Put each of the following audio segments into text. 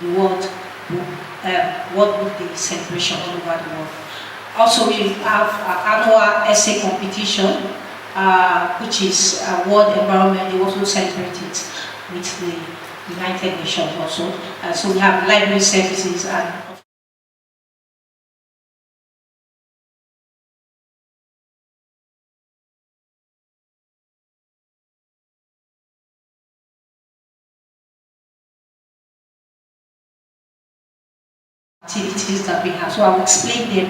the World Book Day celebration all over the world. Also, we have our annual essay competition, which is World Environment. They also celebrate it with the United Nations also. So we have library services and activities that we have. So I'll explain them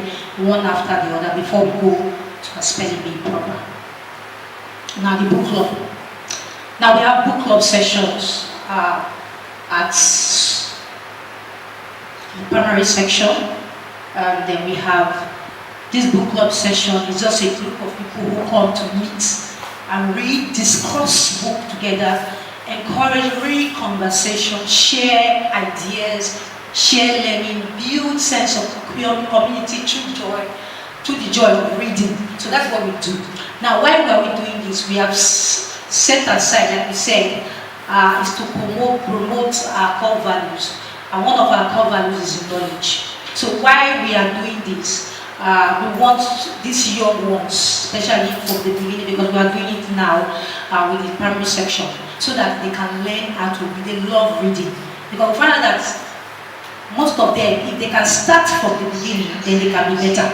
one after the other before we go to a spelling bee program. Now the book club. Now we have book club sessions at the primary section, and then we have this book club session. It's just a group of people who come to meet and read, discuss book together, encourage real conversation, share ideas, share learning, build sense of community through the joy of reading. So that's what we do. Now, why are we doing this? We have set aside, like we said, is to promote our core values. And one of our core values is knowledge. So why we are doing this? We want these young ones, especially from the beginning, because we are doing it now with the primary section, so that they can learn how to read. They love reading. Because we find out that most of them, if they can start from the beginning, then they can be better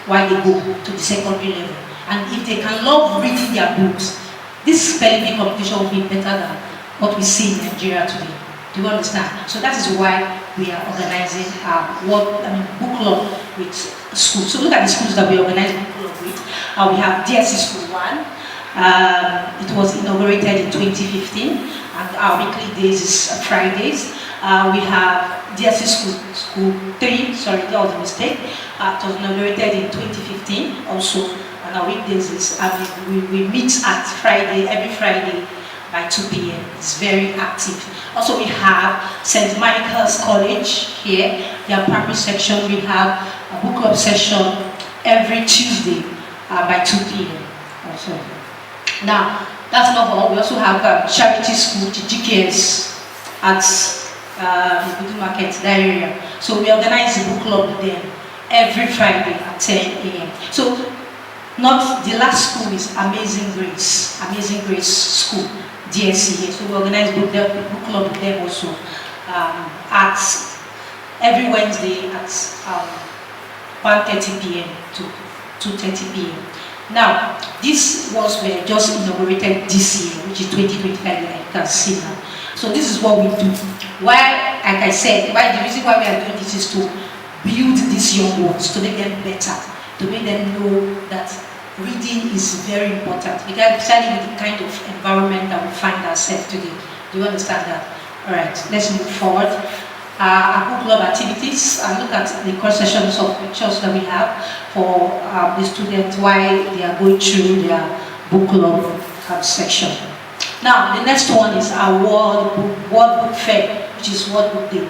while they go to the secondary level. And if they can love reading their books, this spelling bee competition will be better than what we see in Nigeria today. Do you understand? So that is why we are organizing book club with schools. So look at the schools that we organize book club with. We have DSC School 1. It was inaugurated in 2015, and our weekly days is Fridays. We have DSC School 3, sorry, that was a mistake. It was inaugurated in 2015 also, and our weekdays is, we meet at Friday, every Friday by 2 p.m. It's very active. Also, we have St. Michael's College here, their primary section. We have a book club session every Tuesday by 2 p.m. also. Now, that's not all. We also have charity school, GKS, at the Budu Market, that area. So we organize a book club with them every Friday at 10 a.m. So, not the last school is Amazing Grace School, DSC here. So we organize book club with them also at every Wednesday at 1:30 p.m. to 2:30 p.m. Now, these ones were just inaugurated this year, which is 2025, like you can see now. So this is what we do. Why, like I said, the reason why we are doing this is to build these young ones, to make them better, to make them know that reading is very important, because especially with the kind of environment that we find ourselves today. Do you understand that? All right, let's move forward. Our book club activities, look at the cross sections of pictures that we have for the students while they are going through their book club section. Now, the next one is our World Book Fair, which is World Book Day.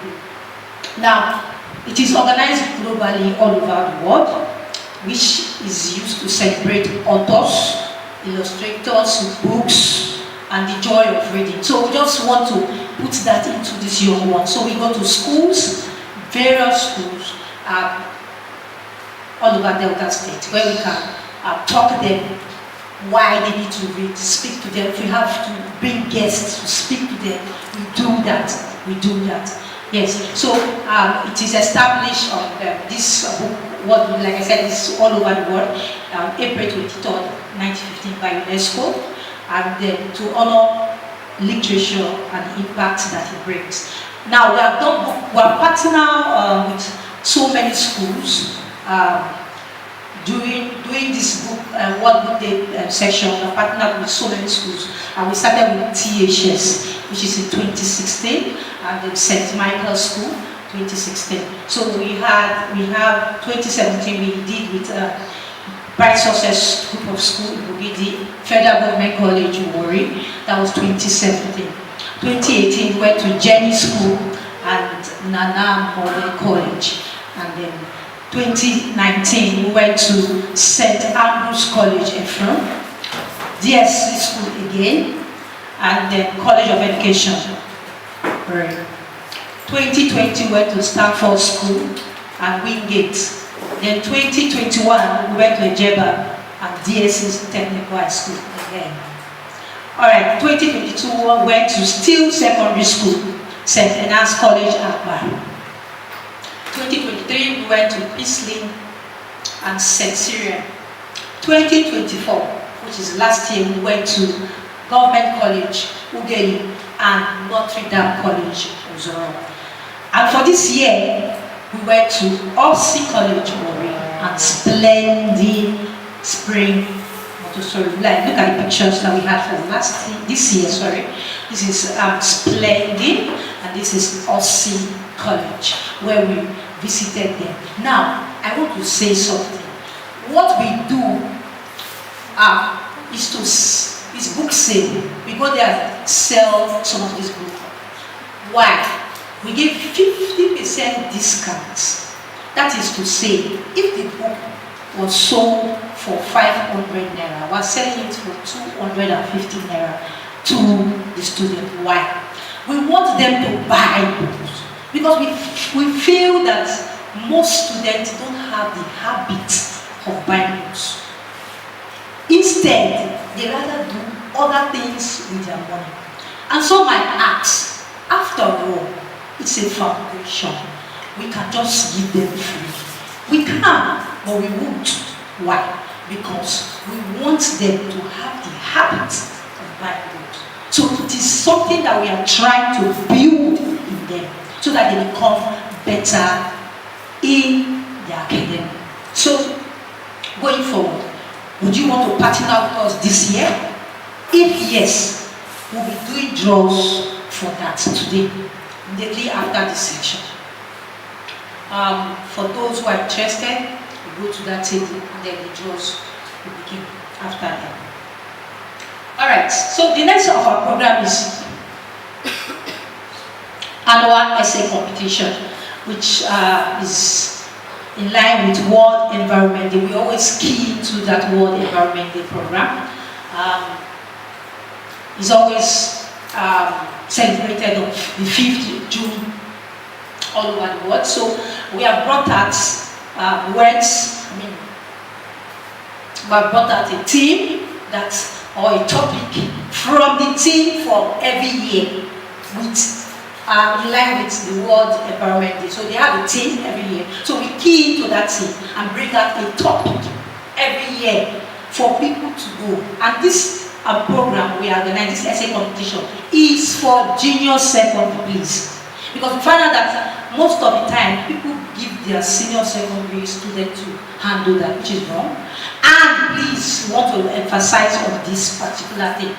Now, it is organized globally all over the world, which is used to celebrate authors, illustrators, books, and the joy of reading. So we just want to put that into this young one. So we go to schools, various schools, all over Delta State, where we can talk to them why they need to read, speak to them. If we have to bring guests to speak to them, we do that. Yes, so it is established on this book, what, like I said, is all over the world, April 23rd, 1915 by UNESCO, and then to honor literature and the impact that it brings. Now, we are partner with so many schools doing this book, World Book Day section. We are partnered with so many schools, and we started with THS, which is in 2016, and then St. Michael's School, 2016. So we have 2017 we did with Bright Success Group of School in Bugidi, Federal Government College in Warri, that was 2017. 2018 we went to Jenny School and Nana Model College, and then 2019 we went to St. Andrew's College Ephraim, DSC School again, and then College of Education. Right. 2020 went to Stanford School and Wingate. Then 2021 we went to Ejeba and DS's Technical High School again. Alright, 2022 we went to Steele Secondary School, St. Anne's College, Akbar. 2023 we went to Peacelink and St. Cyrian. 2024, which is last year, we went to Government College, Ugeli, and Notre Dame College, Ozoro. And for this year, we went to Ossi College, Mori, and splendid Spring Montessori. Like, look at the pictures that we had from this year, sorry. This is splendid, and this is Ossi College, where we visited them. Now, I want to say something. What we do is book sale. We go there and sell some of these books. Why? We give 50% discounts. That is to say, if the book was sold for 500 naira, we're selling it for 250 naira to the student. Why? We want them to buy books because we feel that most students don't have the habit of buying books. Instead, they rather do other things with their money. And so my ask, after all, it's a foundation. We can just give them free. We can, but we won't. Why? Because we want them to have the habit of buying books. So it is something that we are trying to build in them so that they become better in their academy. So, going forward, would you want to partner with us this year? If yes, we'll be doing draws for that today, immediately after this session. For those who are interested, we go to that table and then the draws will begin after that. Alright, so the next of our program is annual essay competition, which is in line with World Environment Day. We always key into that World Environment Day program. It's always celebrated on the 5th June all over the world. So we have brought out we have brought out a theme or a topic from the team for every year with in line with the World Environment Day. So they have a team every year. So we key into that team and bring out a topic every year for people to go. And this program we organize, this essay competition, is for junior secondary, please. Because we find out that most of the time people give their senior secondary students to handle that, which is wrong. And please, we want to emphasize on this particular thing.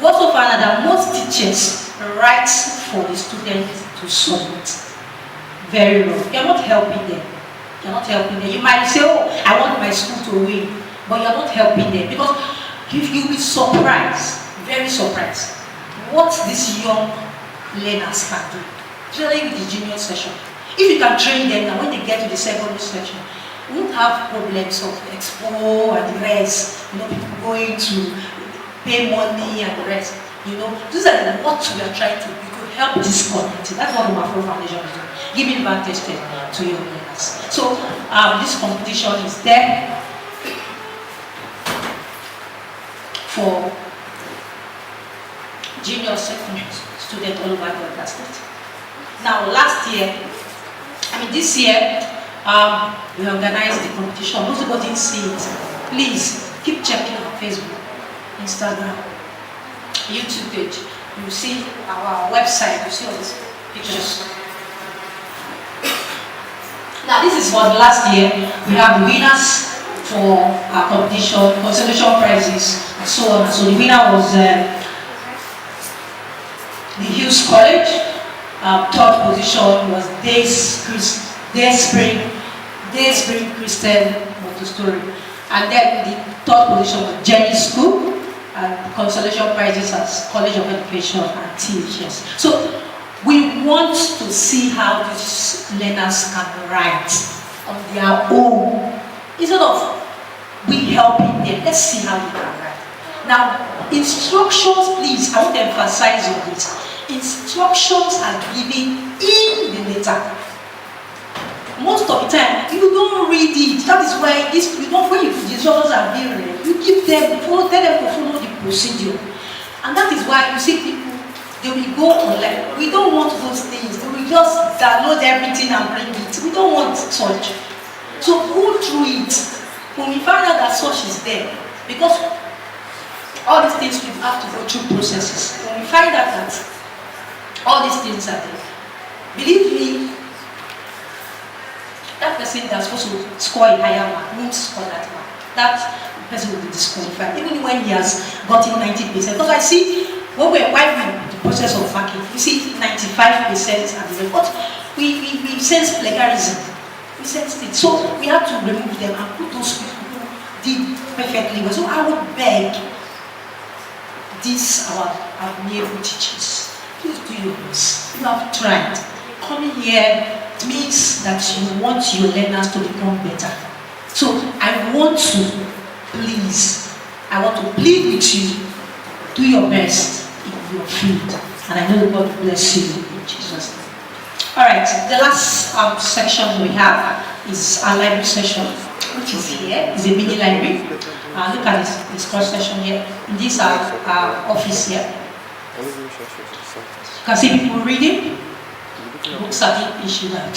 We also find out that most teachers write for the students to submit. Very wrong. You're not helping them. You're not helping them. You might say, oh, I want my school to win, but you're not helping them because you'll be surprised, very surprised, what these young learners can do, especially with the junior session. If you can train them, and when they get to the secondary session, we won't have problems of expo and the rest, people going to pay money and the rest. These are what we are trying to do to help this community. That's what the Omafuru Foundation is doing, giving advantage to your learners. So this competition is there for junior secondary students all over the state. Now, this year, we organized the competition. Those who didn't see it, please keep checking our Facebook, Instagram, YouTube page. You see our website, you see all these pictures. Now, this is for the last year. We have the winners for our competition, consolation prizes, and so on. So the winner was the Hughes College. Third position was Day Spring Christian Montessori. And then the third position was Jenny School, and consolation prizes as College of Education and THS. So we want to see how these learners can write on their own. Instead of we helping them, let's see how they can write. Now, instructions, please, I want to emphasize on this. Instructions are given in better. Most of the time, you don't read it. That is why this, you don't, when the instructions are being read, you give them, tell them to follow the procedure. And that is why you see people, they will go online. We don't want those things. We will just download everything and bring it. We don't want such. So go through it. When we find out that such is there, because all these things we have to go through processes. When we find out that all these things are there, believe me, that person that's supposed to score a higher mark won't score that mark. That person will be disqualified, even when he has gotten 90%. Because I see, while we're in the process of marking, you see 95% at the report. We sense plagiarism. We sense it. So we have to remove them and put those people who did perfectly well. So I would beg these our naval teachers, please do your best. You have tried. Coming here means that you want your learners to become better. So I want to plead with you, do your best in your field. And I know God will bless you in Jesus' name. Alright, the last section we have is our library session, which is here. It's a mini library. Look at this cross section here. This is our office here. You can see people reading. Books are being issued out.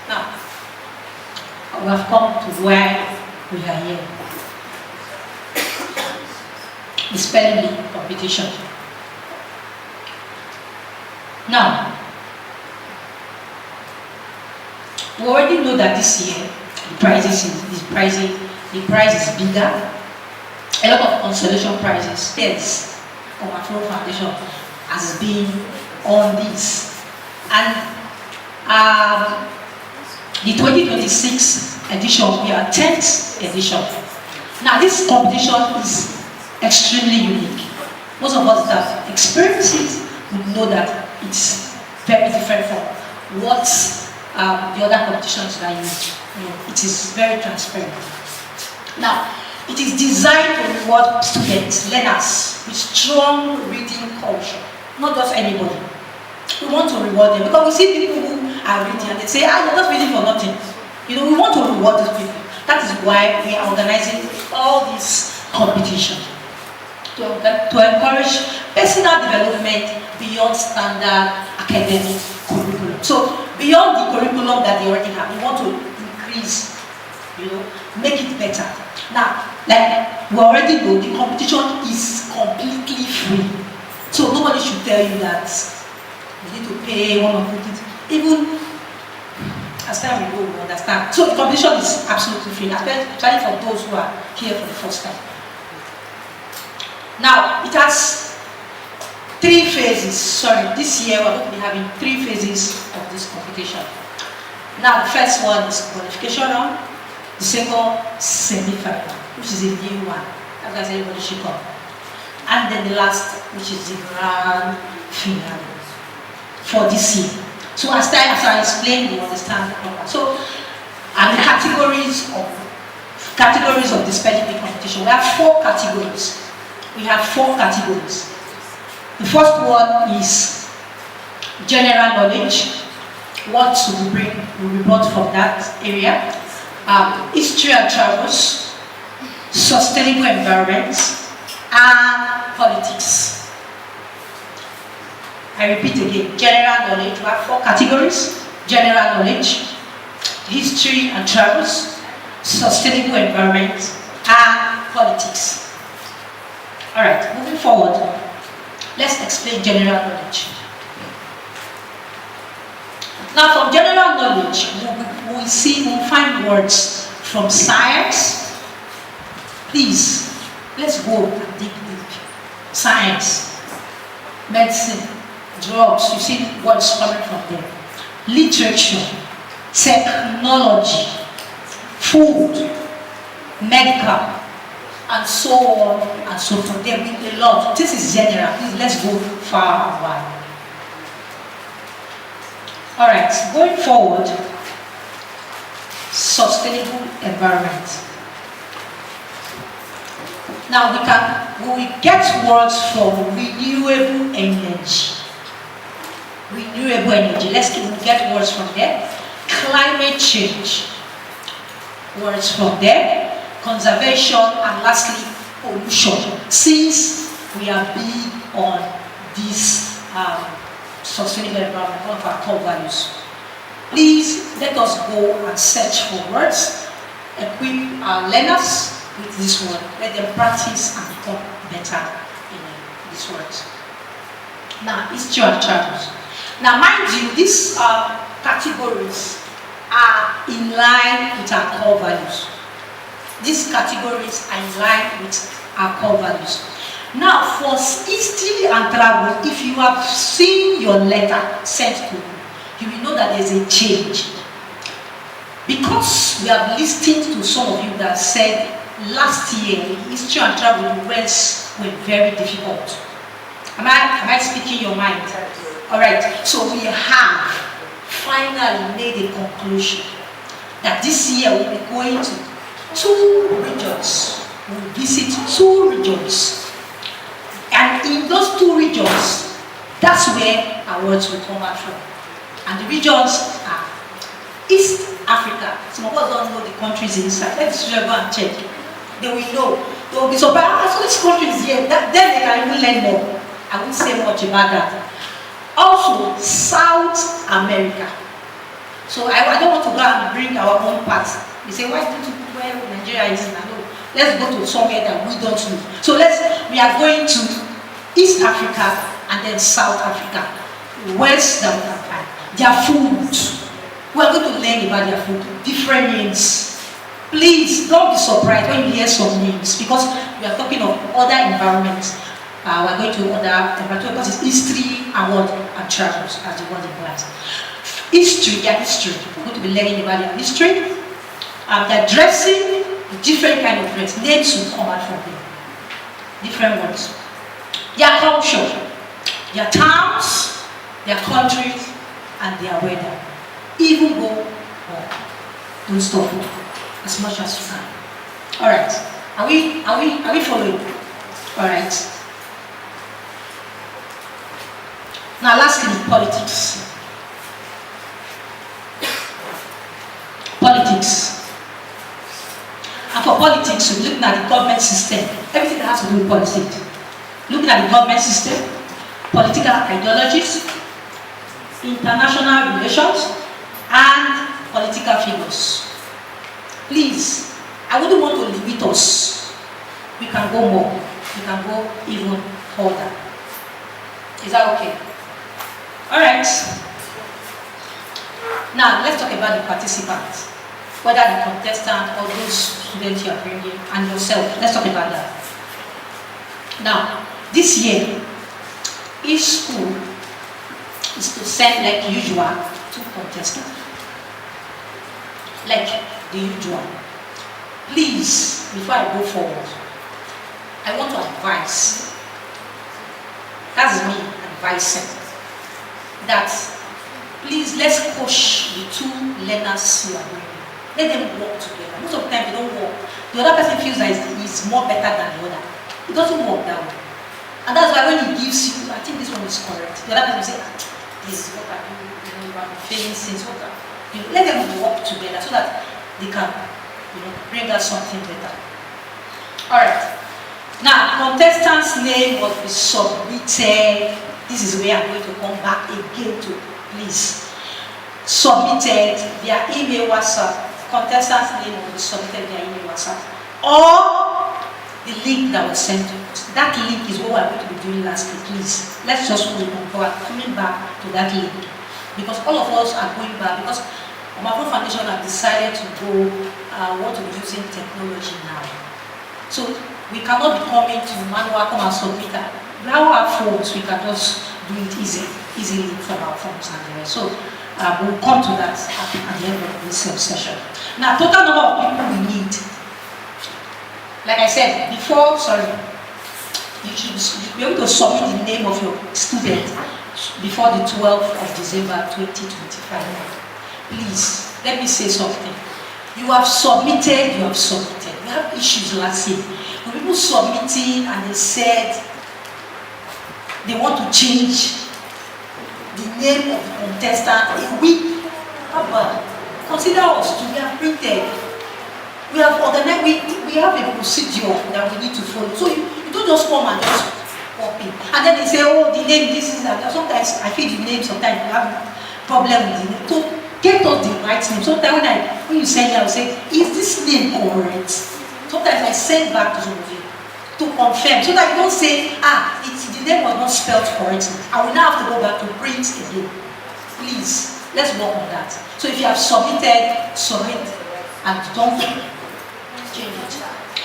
Now, we have come to where we are here. The spelling bee competition. Now, we already know that this year the prize is bigger. A lot of consolation prizes. Yes, Omafuru Foundation has been on this, and the 2026 edition will be our 10th edition. Now this competition is extremely unique. Most of us that experience it would know that it's very different from what the other competitions that you know, it is very transparent. Now, it is designed to reward students, learners with strong reading culture, not just anybody. We want to reward them because we see people who are reading and they say, you're just reading for nothing. You know, we want to reward these people. That is why we are organizing all this competition to encourage personal development beyond standard academic curriculum. So beyond the curriculum that they already have, we want to increase, you know, make it better. Now, like we already know, the competition is completely free. So nobody should tell you that you need to pay one or two things. Even as time we go, we understand. So the competition is absolutely free, especially for those who are here for the first time. Now, it has 3 phases. Sorry, this year we're going to be having 3 phases of this competition. Now, the first one is qualification round, the second semi-final, which is a new one. That's why everybody should come. And then the last, which is the grand finale for this year. So as I explained, you understand. So, and the categories of the spelling bee competition. We have 4 categories. The first one is general knowledge. What will be brought from that area. History and travels, sustainable environment, and politics. I repeat again, general knowledge. We have 4 categories: general knowledge, history and travels, sustainable environment, and politics. Alright, moving forward, let's explain general knowledge. Now, from general knowledge, we'll find words from science. Please, let's go and dig deep. Science, medicine, drugs, you see words coming from there. Literature, technology, food, medical, and so on and so forth. There will be a lot. This is general. Please, let's go far and wide. Alright, going forward, sustainable environment. Now we get words from renewable energy. renewable energy. Let's get words from there. Climate change. Words from there. Conservation, and lastly, pollution. Since we are big on this sustainable environment, one of our core values. Please let us go and search for words, equip our learners with this word. Let them practice and become better in these words. Now, history and travels. Now, mind you, these categories are in line with our core values. These categories are in line with our core values. Now, for history and travel, if you have seen your letter sent to you, you will know that there's a change. Because we have listened to some of you that said last year, history and travel, the words were very difficult. Am I speaking your mind? Alright, so we have finally made a conclusion that this year we'll be going to 2 regions. We'll visit 2 regions. And in those 2 regions, that's where our words will come out from. And the regions are East Africa. Some of us don't know the countries inside. Let's go and check. They will know. They will be surprised. So this country is here. Then they can even learn more. I won't say much about that. Also, South America. So I don't want to go and bring our own part. You say, why don't you put where Nigeria is? No. Let's go to somewhere that we don't know. So we are going to East Africa and then South Africa. West Africa. Their food. We are going to learn about their food. Different names. Please don't be surprised when you hear some names because we are talking of other environments. We are going to other environments because it's history and travels as the word implies. History, their history. We're going to be learning about their history. Their dressing, the different kind of dress. Names will come out from them. Different words. Their culture, their towns, their countries, and their weather. Even go home. Don't stop as much as you can. Alright. Are we following? Alright. Now lastly, politics. Politics. And for politics, we're looking at the government system. Everything that has to do with politics. Looking at the government system, political ideologies, international relations, and political figures. Please, I wouldn't want to limit us. We can go more. We can go even further. Is that okay? Alright. Now, let's talk about the participants. Whether the contestant or those students you are bringing and yourself. Let's talk about that. Now, this year, each school is to send like usual 2 contestants. Like the usual. Please, before I go forward, I want to advise. That's me advising. That please let's push the 2 learners you are bringing. Let them work together. Most of the time they don't work. The other person feels that he's more better than the other. It doesn't work that way. And that's why when he gives you, I think this one is correct. The other person will say, this is what I do, you know, I'm feeling since what I do. Let them work together so that they can, bring us something better. Alright. Now, contestant's name must be submitted. This is where I'm going to come back again to, please. Submitted via email, WhatsApp. Contestant's name will be submitted via email, WhatsApp. Or the link that was sent to us. That link is what we're going to be doing lastly, please. Let's just go coming back to that link. Because all of us are going back, because Omafuru Foundation have decided to go, want to be using technology now. So we cannot be coming to manual, come and submit that. Now our phones, we can just do it easily from our phones and the rest. So we'll come to that at the end of this session. Now, total number of people we need. Like I said before, you should be able to submit the name of your student before the 12th of December 2025. Please, let me say something. You have submitted. We have issues last year. When people submitting and they said they want to change the name of the contestant a week. Papa, consider us to be printed. We have organized, we have a procedure that we need to follow. So you don't just come and just copy. And then they say, oh, the name, this is that. Sometimes I feel the name, sometimes you have a problem with the name. So get us the right name. Sometimes when you send it, I will say, is this name correct? Sometimes I send back to somebody to confirm, so that you don't say, the name was not spelled correctly. I will now have to go back to print again. Please, let's work on that. So if you have submitted, submit, and don't change it.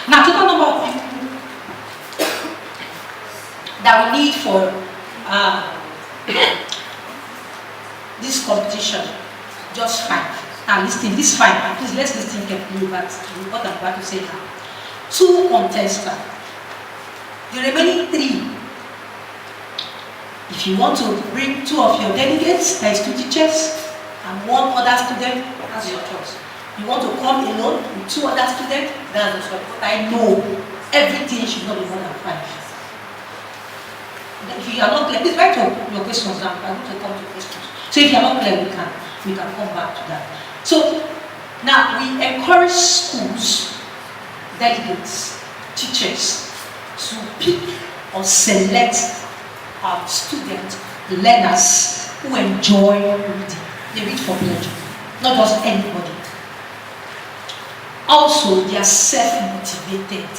Now, total number of people that we need for this competition, just 5. Now, listen, this 5, please let's listen carefully back to what I'm about to say now. 2 contestants. The remaining 3, if you want to bring 2 of your delegates, that is 2 teachers, and 1 other student, that's your choice. You want to come alone with 2 other students, that's your choice. But I know everything should not be more than 5. If you are not clear, please write your questions down. I'm going to come to questions. So if you are not clear, we can come back to that. So now we encourage schools, delegates, teachers, to pick or select students, learners who enjoy reading. They read for pleasure, not just anybody. Also, they are self-motivated.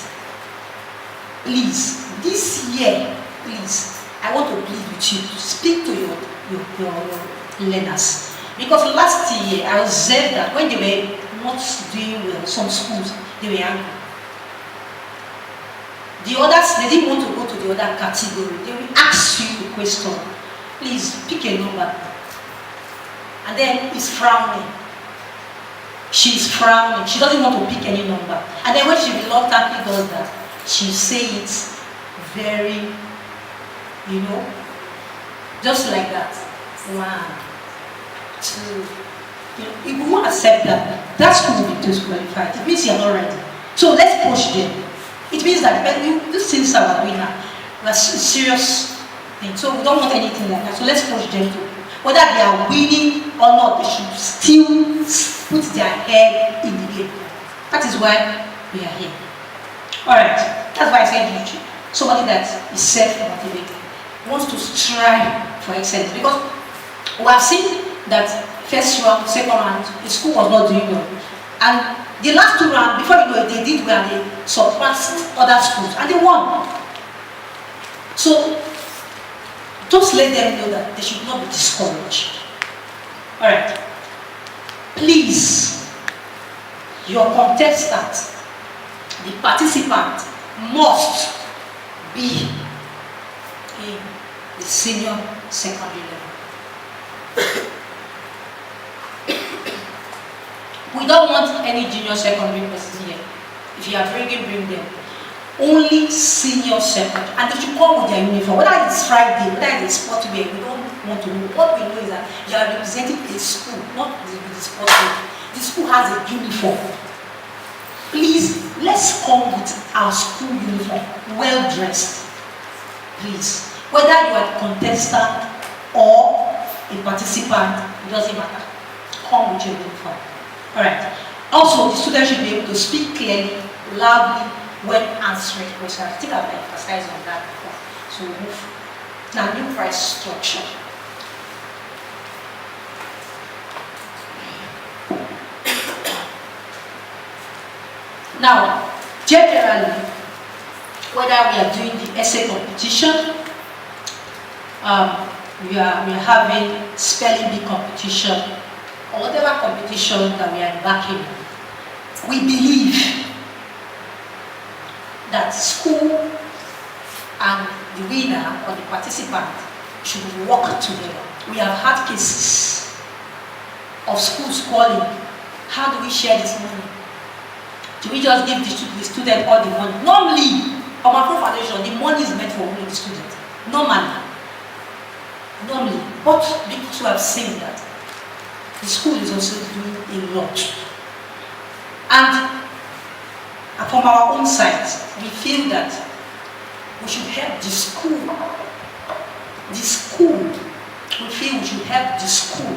Please, this year, please, I want to plead with you to speak to your learners. Because last year, I observed that when they were not doing well, some schools, they were angry. The others, they didn't want to go to the other category. They will ask you a question. Please, pick a number. And then he's frowning. She's frowning. She doesn't want to pick any number. And then when she reluctantly does that, she say it very, just like that. 1, 2. If we won't accept that, that school will be disqualified. It means you're not ready. So let's push them. It means that these things are doing now. That's a serious thing. So we don't want anything like that. So let's push them to. Whether they are winning or not, they should still put their head in the game. That is why we are here. Alright. That's why I said somebody that is self-motivated, wants to strive for excellence. Because we have seen that first round, second round, the school was not doing well. And the last 2 rounds, before you know it, they did well, they surpassed other schools and they won. So, just let them know that they should not be discouraged. Alright. Please, your contestant, the participant, must be in the senior secondary level. We don't want any junior secondary person here. If you are bring them. Only senior secondary. And they should come with their uniform. Whether it's Friday, whether it's sport wear, we don't want to know. What we know is that you are representing a school, not the sport wear. The school has a uniform. Please, let's come with our school uniform, well dressed. Please. Whether you are a contestant or a participant, it doesn't matter. Come with your uniform. Alright. Also, the students should be able to speak clearly, loudly, when answering questions. I think I've emphasized on that before. So we'll move. Now, new price structure. Now, generally, whether we are doing the essay competition, we are having spelling bee competition, or whatever competition that we are embarking on, we believe that school and the winner or the participant should work together. We have had cases of schools calling, how do we share this money? Do we just give the student all the money? Normally, Omafuru Foundation, the money is meant for only the student. Normally. But because we have seen that, the school is also doing a lot. And from our own side, we feel that we should help the school we feel we should help the school.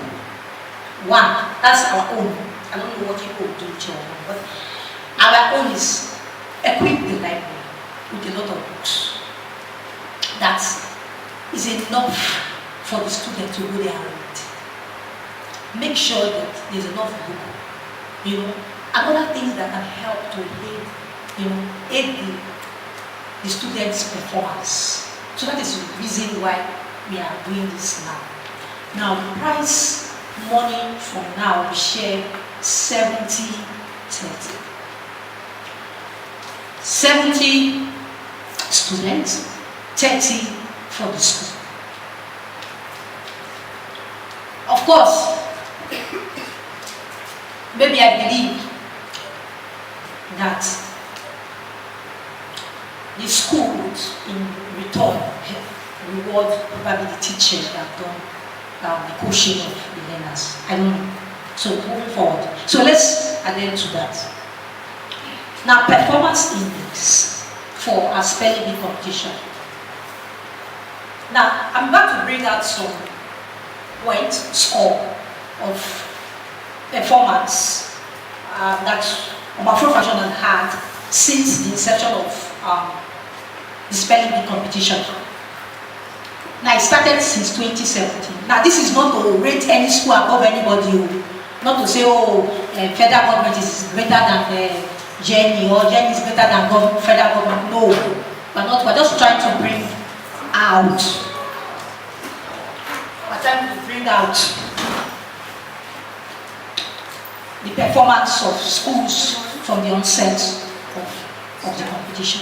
One, that's our own. I don't know what people do to your own, but our own is equip the library with a lot of books. That is enough for the student to go there and read. Make sure that there's enough book. And other things that can help to aid the students' performance. So that is the reason why we are doing this now. Now the prize money from now we share 70-30. 70 students, 30 for the school. Of course, maybe I believe that the school would in return reward probably the teachers that have done the coaching of the learners. I don't know. So moving forward. So let's attend to that. Now, performance index for our spelling bee competition. Now, I'm about to bring out some score of performance that Omafuru Foundation has had since the inception of the spelling bee competition. Now, it started since 2017. Now, this is not to rate any school above anybody, not to say, federal government is greater than Jenny, or Jenny is better than federal government. No, we're just trying to bring out. We're trying to bring out the performance of schools from the onset of the competition.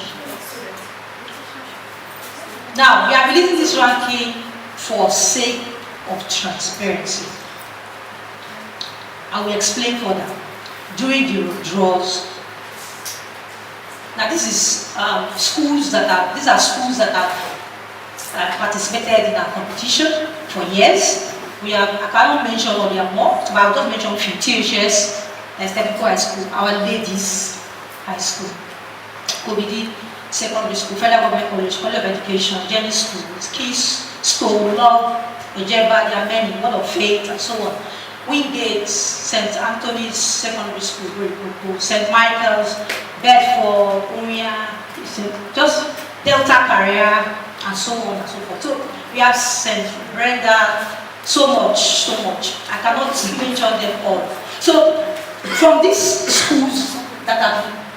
Now, we are releasing this ranking for sake of transparency. I will explain further. During the draws, now these are schools that have participated in our competition for years. I cannot mention all their more, but I'll just mention a few. THS, Technical High School, Our Ladies High School, Kobidi Secondary School, Federal Government College, College of Education, Jenny School, Kiss, Stone, Love, Ojeba, there are many, Word of Faith, and so on. Wingate, St. Anthony's Secondary School, St. Michael's, Bedford, Umia, just Delta Career, and so on and so forth. So we have St. Brenda, so much. I cannot mention them all. So from these schools that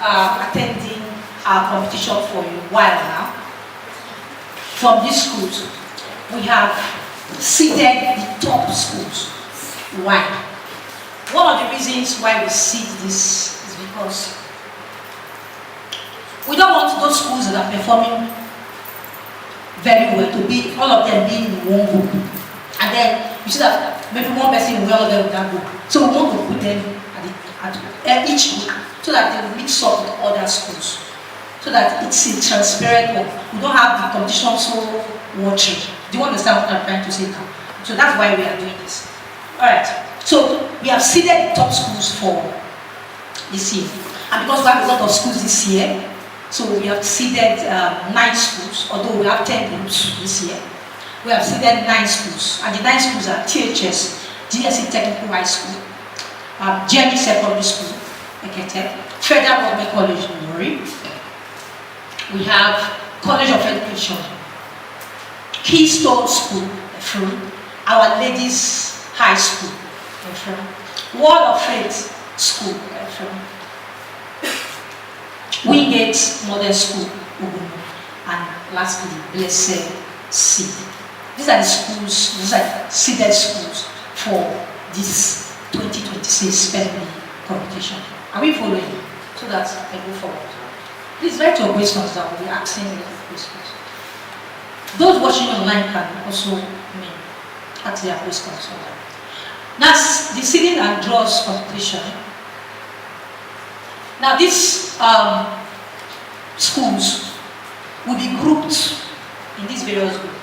are attending our competition for a while now, from these schools, we have seeded the top schools. Why? One of the reasons why we seed this is because we don't want those schools that are performing very well to be all of them being in one group, and then you see that maybe one person will all of them with that group. So we want to put them at each group so that they will mix up with other schools, so that it's a transparent one. We don't have the competition so watery. Do you understand what I'm trying to say now? So that's why we are doing this. Alright, so we have seeded the top schools for this year. And because we have a lot of schools this year, so we have seeded 9 schools, although we have 10 groups this year. We have seeded 9 schools, and the 9 schools are THS, GSC Technical High School, Jenny Secondary School, Federal Government College in Nori. We have College of Education, Keystone School, Our Ladies High School, Word of Faith School, Wingate Modern School, and lastly, Blessed Seed. These are the schools, these are seeded schools for this 2026 spelling bee competition. Are we following? So that I go forward. Please write your questions down. We'll be asking a lot of questions. Those watching online can also ask their questions. That's the seeding and draws competition. Now these schools will be grouped in these various groups.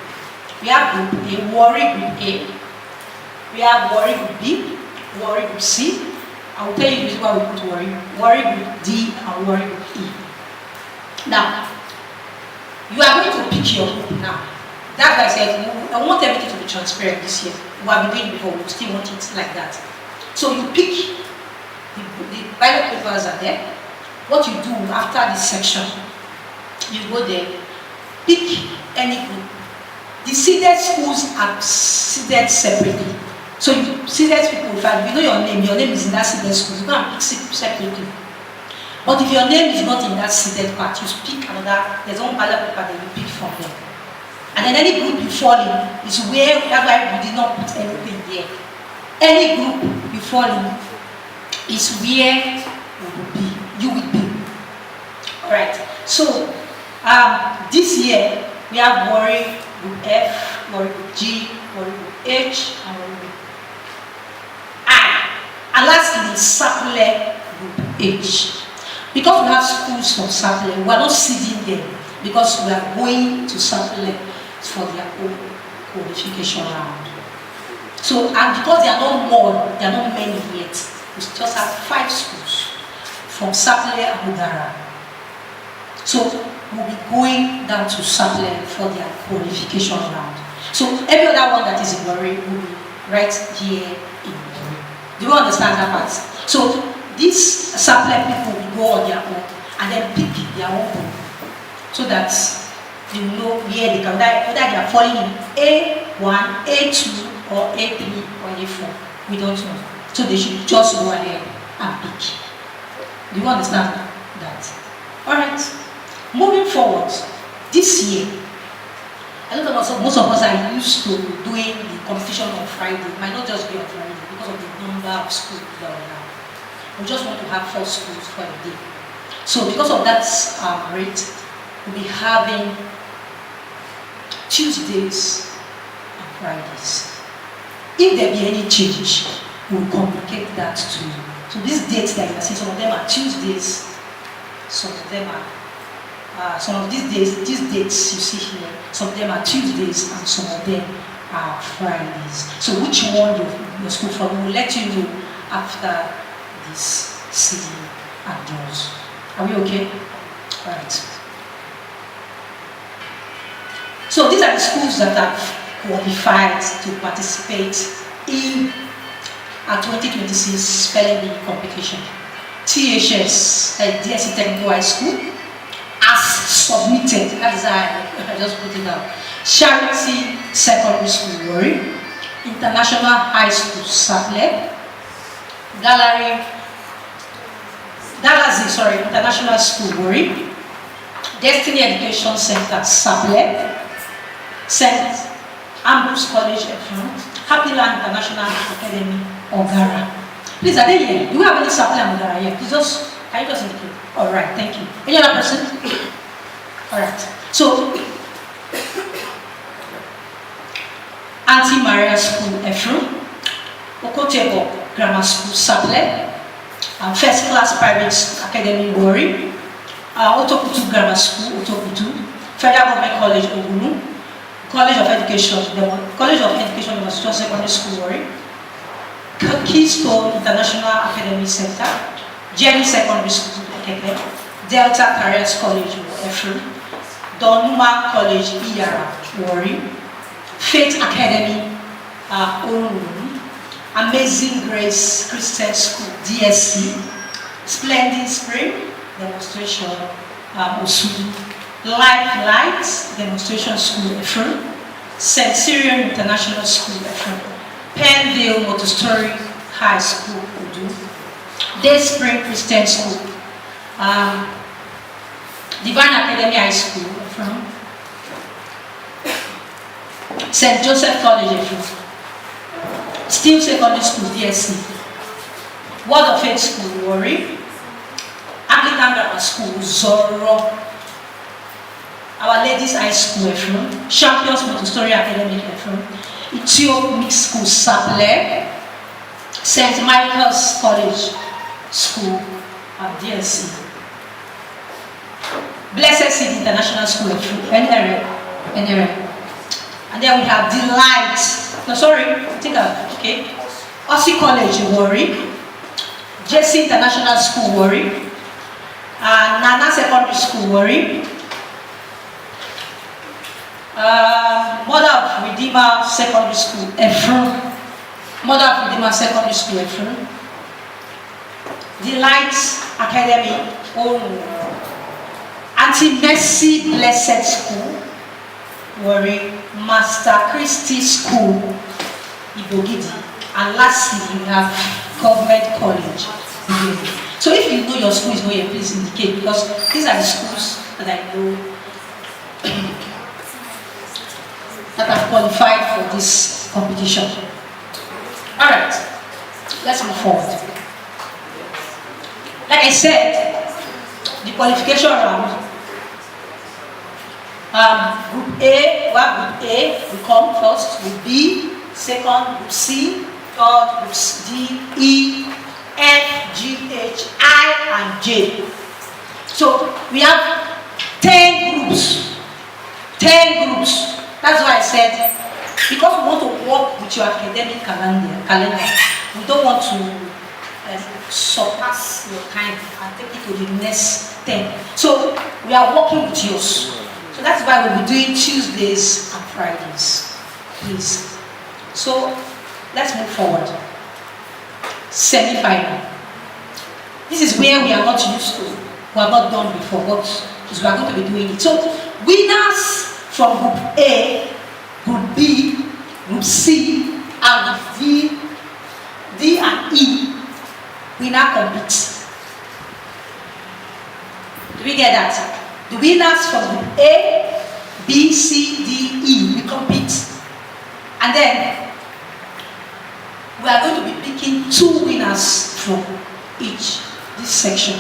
We have group A, Warri Group A. We have Warri Group B, Warri Group C. I will tell you this why we put Warri Group D and Warri Group E. Now, you are going to pick your group now. That's why I said I want everything to be transparent this year. We have been doing it before, we still want it like that. So you pick the ballot papers are there. What you do after this section, you go there, pick any group. The seeded schools are seeded separately. So you seeded people, in fact, if you know your name is in that seeded school, you go and pick separately. But if your name is not in that seeded part, you pick another, there's one ballot paper that you pick from there. And then any group you fall in is where, that's why we did not put anything there. Any group you fall in is where you will be. Alright, so this year we have Warri Group F, Warri Group G, Warri Group H, and Warri Group I. And lastly, Sapele Group H. Because we have schools from Sapele, we are not seeding them because we are going to Sapele for their own qualification round. So, and because they are not more, they are not many yet, we just have 5 schools from Sapele and Udara. So we'll be going down to Sapele for their qualification round. So every other one that is in Warri will be right here in Warri. Do you understand that part? So these Sapele people will go on their own and then pick their own group so that they will know where they can, whether they are falling in A1, A2, or A3 or A4. We don't know. So they should just go ahead and pick. Do you understand that? Alright. Moving forward, this year, most of us are used to doing the competition on Friday. It might not just be on Friday because of the number of schools that we have. We just want to have 4 schools for a day. So because of that rate, we'll be having Tuesdays and Fridays. If there be any change, we'll communicate that to you. So these dates that you are seeing, some of them are Tuesdays, some of them are some of these dates you see here, some of them are Tuesdays and some of them are Fridays. So which one your school for, we will let you know after this CD and yours. Are we okay? Alright. So these are the schools that have qualified to participate in a 2026 spelling bee competition. THS, DSC Technical High School, as submitted, that is I just put it down. Charity Secondary School Warri, International High School Sapele, International School Warri, Destiny Education Center Sapele, St. Ambrose College Happy Land International Academy Ogara. Please, are they here? Do you have any Sapele and Ogara here? Please just, can you just indicate? Alright, thank you. Any other person? Alright. So, Auntie Maria School Ephraim, Okotebo Grammar School Sapele, First Class Private Academy Warri, Otokutu Grammar School, Otokutu, Federal Government College Ogunu, College of Education Demonstration Secondary School Warri, Keystone International Academy Center, Jenny Secondary School Ekeke, Delta Careers College Ephraim, Donuma College Iyara Warri, Faith Academy Orun, Amazing Grace Christian School DSC, Splendid Spring Demonstration Osu, Life Light Demonstration School Ephraim, St. Cyrian International School Ephraim, Penville Montessori High School Udu, Day Spring Christian School, Divine Academy High School Ephraim, St. Joseph College Ephraim, Steel Secondary School DSC, Word of Faith School Warri, Anglican Grammar School Zoro, Our Ladies High School Ephraim, Champions Montessori Academy Ephraim, Ethio Mixed School Sapele, St. Michael's College School of DSC, Blessed City International School Ephraim, and then we have Delight. No, sorry, take a, okay. Ossie College Warri, JC International School Warri, Nana Secondary School Warri, Mother of Redeemer Secondary School, Efron. Mother of Redeemer Secondary School, Efron. Delight Academy, Anti-Mercy Blessed School, Warri, Master Christie School, Ibogidi, and lastly we have Government College. So if you know your school is not here, please indicate, because these are the schools that I know that have qualified for this competition. Alright, let's move forward. Like I said, the qualification round, Group A, we have Group A, we come first, Group B, second, Group C, third, Group D, E, F, G, H, I, and J. So we have 10 groups. 10 groups. That's why I said, because we want to work with your academic calendar, we don't want to surpass your time and take it to the next 10. So we are working with yours. So that's why we'll be doing Tuesdays and Fridays. Please. So let's move forward. Semi-final. This is where we are not used to. We have not done before, but we are going to be doing it. So winners from Group A, Group B, Group C, and Group D and E, we now compete. Do we get that? The winners from Group A, B, C, D, E, we compete. And then we are going to be picking 2 winners from each, this section.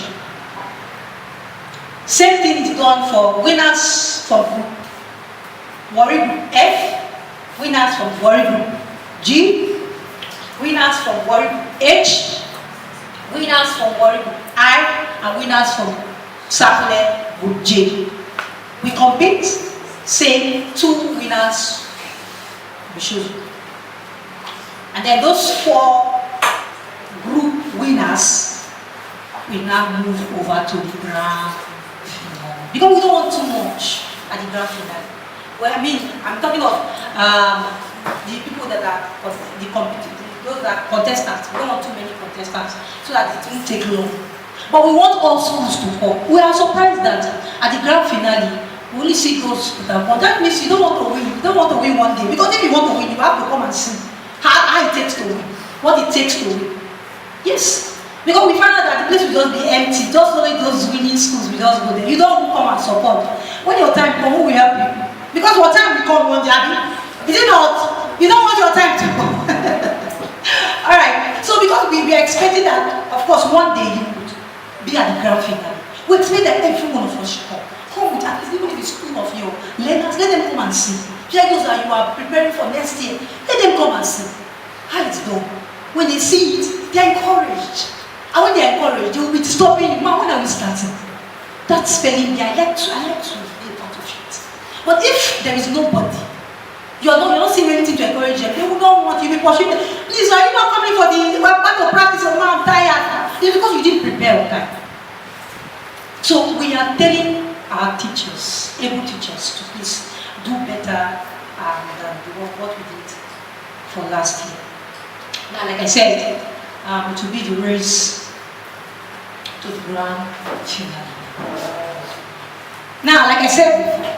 Same thing is done for winners from Group Warri Group F, winners from Warri Group G, winners from Warri Group H, winners from Warri Group I, and winners from Circular Group J. We compete, say 2 winners we choose. And then those 4 group winners will now move over to the grand finale. Because we don't want too much at the grand finale. Well, I mean, I'm talking of the people that are the competitors, those that are contestants. We don't want too many contestants so that it won't take long. But we want all schools to come. We are surprised that at the grand finale, we only see those that have won. That means you don't want to win. You don't want to win one day. Because if you want to win, you have to come and see how it takes to win. What it takes to win. Yes. Because we find out that the place will just be empty. Just only those winning schools will just go there. You don't come and support. When your time comes, who will help you? Because what time will come one day, is it not? You don't want your time to come. Alright, so because we are expecting that, of course, one day you would be at the grand finale. We expect that every one of us should come. Come with at least, even if it's 2 of your learners, let them come and see. Here those that you are preparing for next year, let them come and see how it's done. When they see it, they are encouraged. And when they are encouraged, they will be disturbing you. Man, when are we starting? That spelling bee, I like to be a part of it. But if there is nobody, you're not seeing anything to encourage them, they will not want you to be pursuing them. Please, are you not coming for the part of practice? Oh, I'm tired. It's because you didn't prepare on time. So we are telling our teachers, able teachers, to please do better than what we did for last year. Now, like I said, it will be the race to the grand finale. Now, like I said before,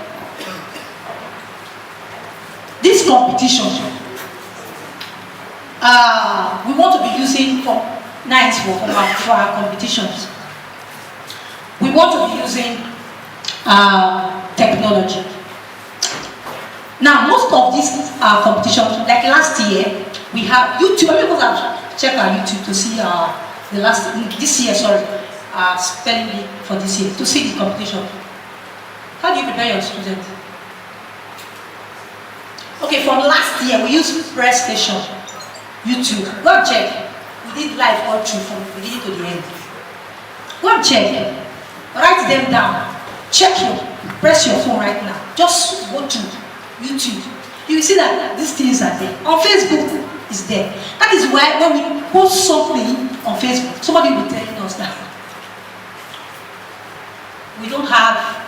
this competition, we want to be using for our competitions. We want to be using technology. Now, most of these competitions, like last year, we have YouTube. I mean, have checked our YouTube to see this year, spelling bee for this year, to see the competition. How do you prepare your students? Okay, from last year, we used Press Station, YouTube. Go and check. We did live all through from the beginning to the end. Go and check. Write them down. Press your phone right now. Just go to YouTube. You will see that these things are there. On Facebook, it's there. That is why when we post something on Facebook, somebody will be telling us that we don't have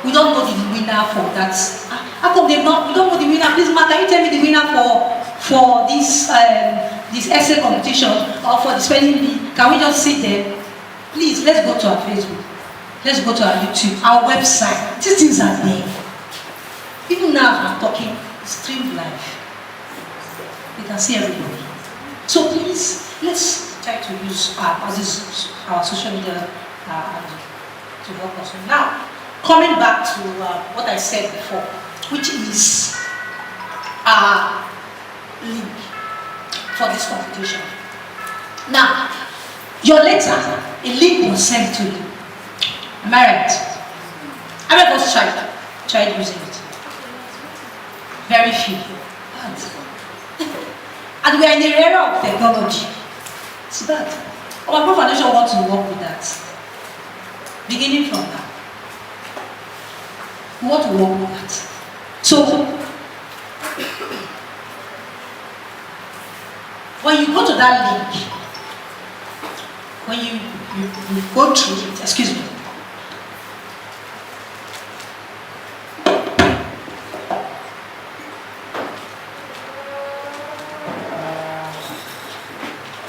we don't know the winner for that. How come they not? We don't know the winner. Please, ma, can you tell me the winner for this this essay competition or for the spelling bee? Can we just sit there? Please, let's go to our Facebook. Let's go to our YouTube, our website. These things are there. Even now, I'm talking stream live. You can see everybody. So please, let's try to use our social media to help us. Now, coming back to what I said before, which is our link for this competition. Now, your letter, a link was sent to you. Am I right? How many of us tried using it? Very few. And we are in the era of technology. It's bad. Our Foundation wants to work with that. Beginning from now. We want to work with that. So, when you go to that link, when you go through it, excuse me.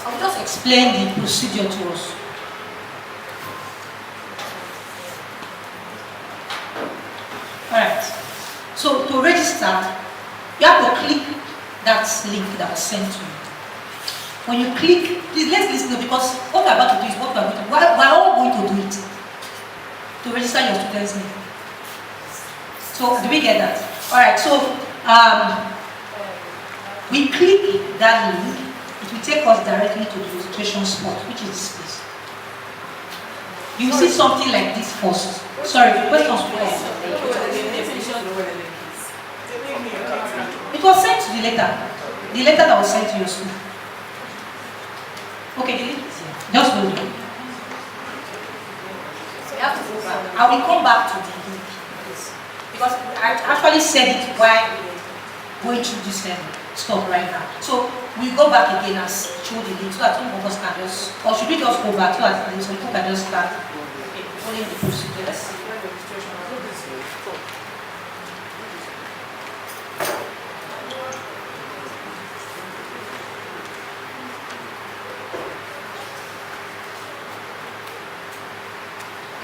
I'll just explain the procedure to us. Alright. So to register, you have to click that link that was sent to you. When you click, please let's listen because what we're about to do is what we're going to do. We're all going to do it to register your student's name. So do we get that? Alright, so we click that link, it will take us directly to the registration spot, which is this place. You will see something like this first. Sorry, questions please. It was sent to the letter that was sent to your school. Okay, the link is here. Just hold it. So you have to go back. I will come back to the link because I actually said it while going through this stuff right now. So we go back again and show the link so that some of us can just, or should we just go back so that some people can just start following the procedure? Let's see.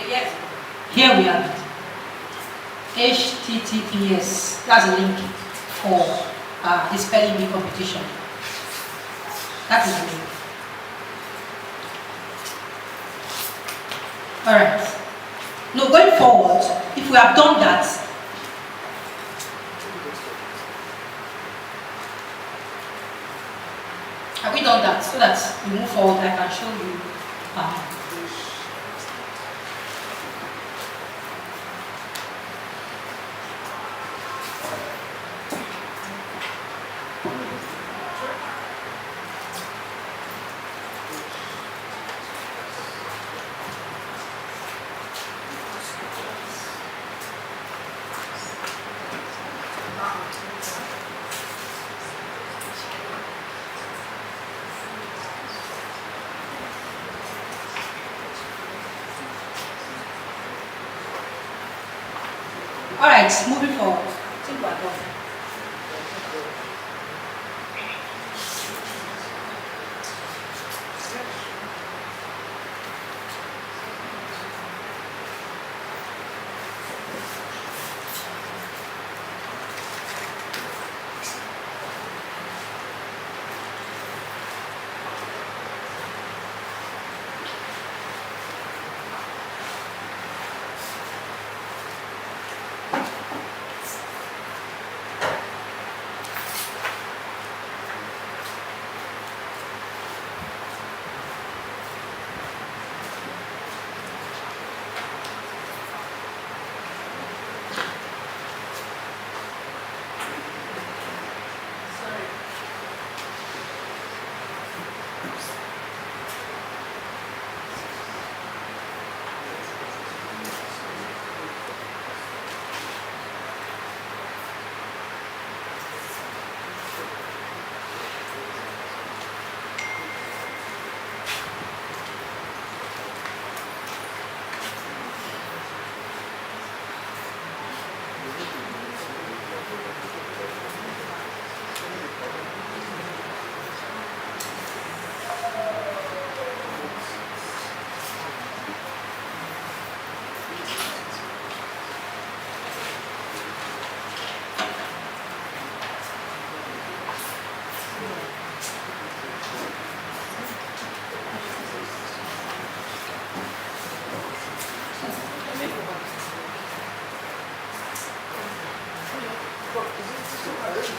Yes. Here we have it. HTTPS. That's a link for the spelling bee competition. That is the link. Alright. Now going forward, if we have done that, have we done that so that we move forward? I can show you. Alright, moving forward. I think we're done.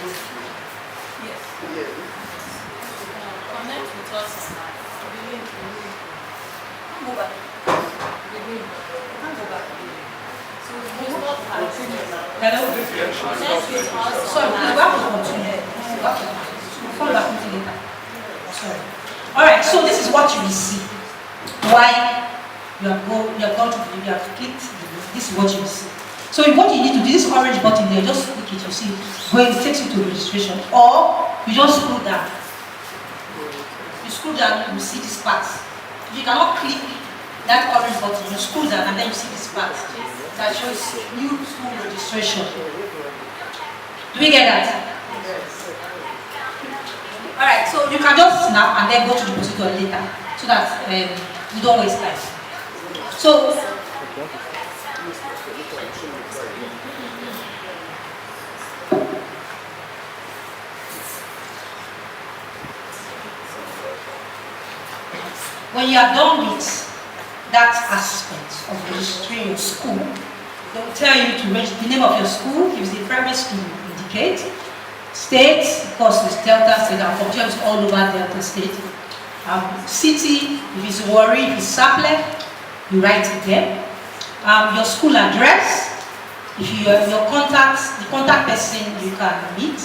Yes. Connect with us online. Go back. Go back. So it's not Hello? connect with us Sorry, we online. have to continue. Follow back with you later. Sorry. Alright, so this is what you will see. Why you have gone to the you have clicked the link. This is what you will see. So what you need to do, this orange button there, just click it, you see, it takes you to registration. Or you just scroll down. You scroll down, you see this part. If you cannot click that orange button, you scroll down and then you see this part that shows new school registration. Do we get that? Alright, so you can just snap and then go to the depository later so that you don't waste time. So when you are done with that aspect of registering your school, they will tell you to register the name of your school. If it's a private school, you indicate. State, of course, it's Delta State, and contains all over Delta State. City, if it's Warri, if it's Sapele, you write it there. Your school address, if you have your contacts, the contact person you can meet.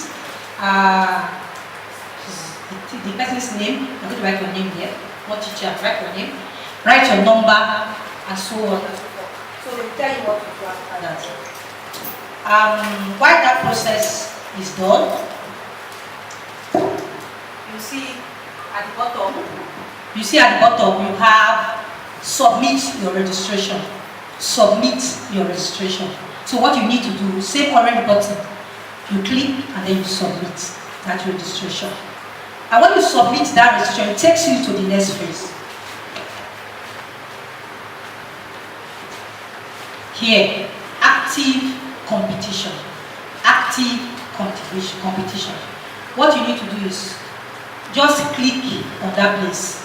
The person's name, you're going to write your name there. What teacher, write your name, write your number, and so on and so forth. So they will tell you what to do after that. While that process is done, you see at the bottom, you have submit your registration. Submit your registration. So what you need to do, same orange button, you click and then you submit that registration. And when you submit that registration, it takes you to the next phase. Here, active competition. Active competition. What you need to do is just click on that place.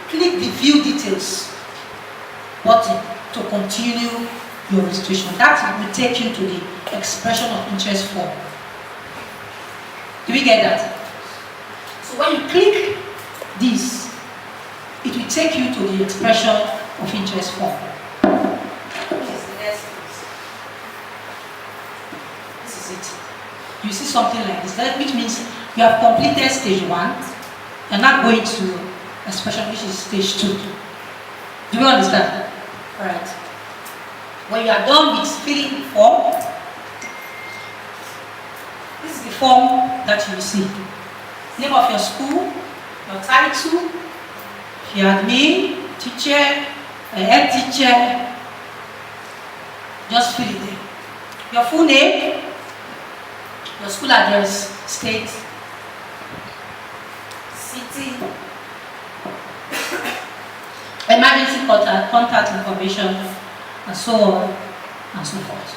Click the view details button to continue your registration. That will take you to the expression of interest form. Do we get that? So when you click this, it will take you to the expression of interest form. This is it. You see something like this, which means you have completed stage 1. You're now going to expression, which is stage 2. Do you understand? Alright. When you are done with filling the form, this is the form that you will see. Name of your school, your title, your admin, teacher, head teacher, just fill it there. Your full name, your school address, state, city, emergency contact information, and so on and so forth.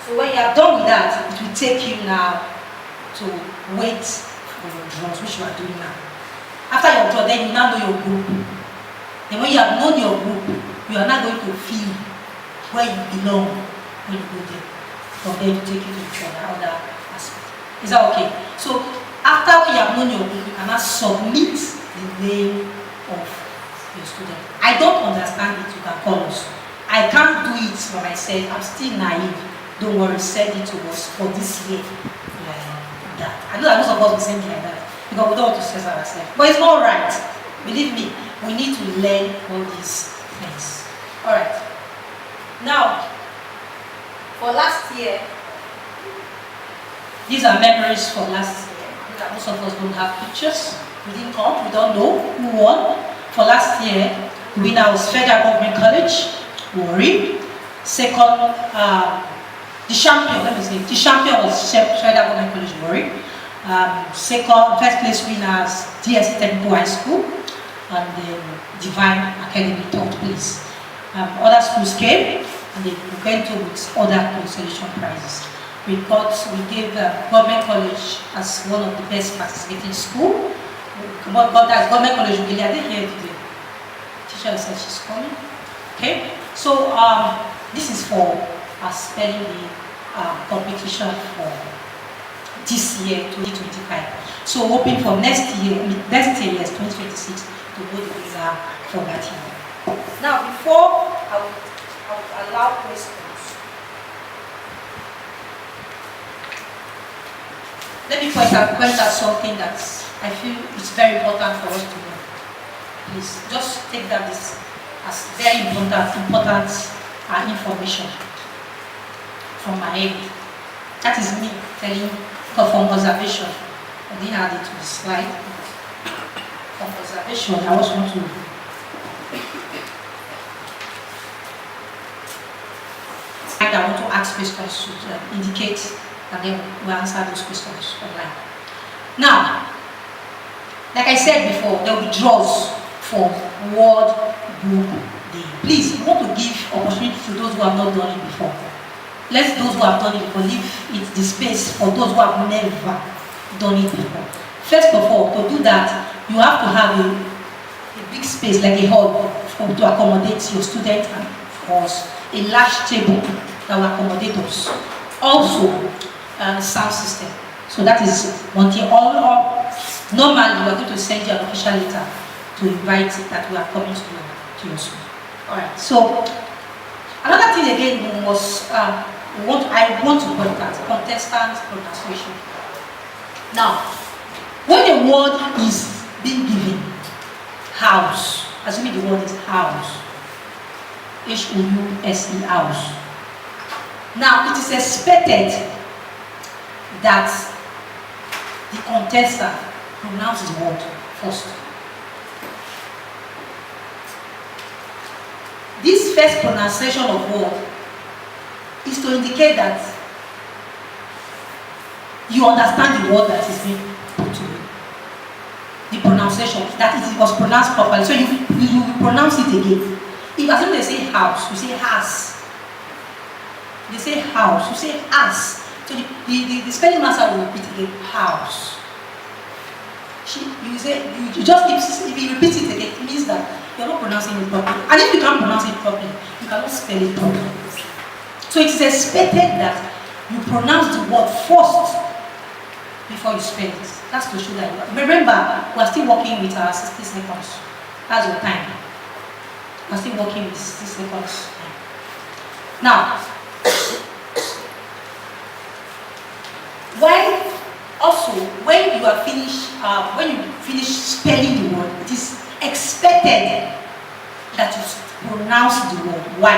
So when you are done with that, it will take you now to wait for your draws, which you are doing now. After your draw, then you now know your group. And when you have known your group, you are now going to feel where you belong when you go there. From there to take you to the other aspect. Is that okay? So after you have known your group, you can now submit the name of your student. I don't understand it, you can call us. I can't do it for myself, I'm still naive. Don't worry, send it to us for this year. Like that. I know that most of us will send it like that because we don't want to stress ourselves. But it's not right. Believe me, we need to learn all these things. Alright. Now, for last year, these are memories for last year. Most of us don't have pictures. We didn't come, we don't know who won. For last year, the winner was Federal Government College, Warri. Second, the champion was Federal Government College, Warri. First place winners, DSC Technical High School, and then Divine Academy, third place. Other schools came, and they went to with other consolation prizes. We gave Government College as one of the best participating schools. But that's Government College, are they here today? Michelle said she's coming. Okay, so this is for spelling the competition for this year, 2025. So hoping for next year, yes, 2026, to go the winner for that year. Now, before I would allow questions, let me point out something that I feel is very important for us to know. Please, just take that this as very important information from my head. That is me telling you from observation. I didn't add it to the slide. From observation, I also want to ask questions to indicate, and then we'll answer those questions online. Now, like I said before, there will be draws for World Book Day. Please, we want to give opportunity to those who have not done it before. Let those who have done it before leave it the space for those who have never done it before. First of all, to do that, you have to have a big space, like a hall, to accommodate your students and, of course, a large table that will accommodate us. Also, sound system. So that is one thing. Normally, we are going to send you an official letter to invite that we are coming to your school. All right. So another thing again was I want to point out contestant pronunciation. Now, when a word is being given, house, assuming the word is house, House, house. Now, it is expected that the contestant pronounces the word first. This first pronunciation of word is to indicate that you understand the word that is being put to you. The pronunciation, that it was pronounced properly. So you pronounce it again. If as soon as they say house, you say has. They say house, you say as. So the spelling master will repeat again, house. You just keep, if you repeat it again, it means that you're not pronouncing it properly. And if you can't pronounce it properly, you cannot spell it properly. So it is expected that you pronounce the word first before you spell it. That's to show that. Remember, we're still working with our 60 seconds. That's your time. We're still working with 60 seconds. Now, when you are finished, when you finish spelling the word, it is expected that you pronounce the word. Why?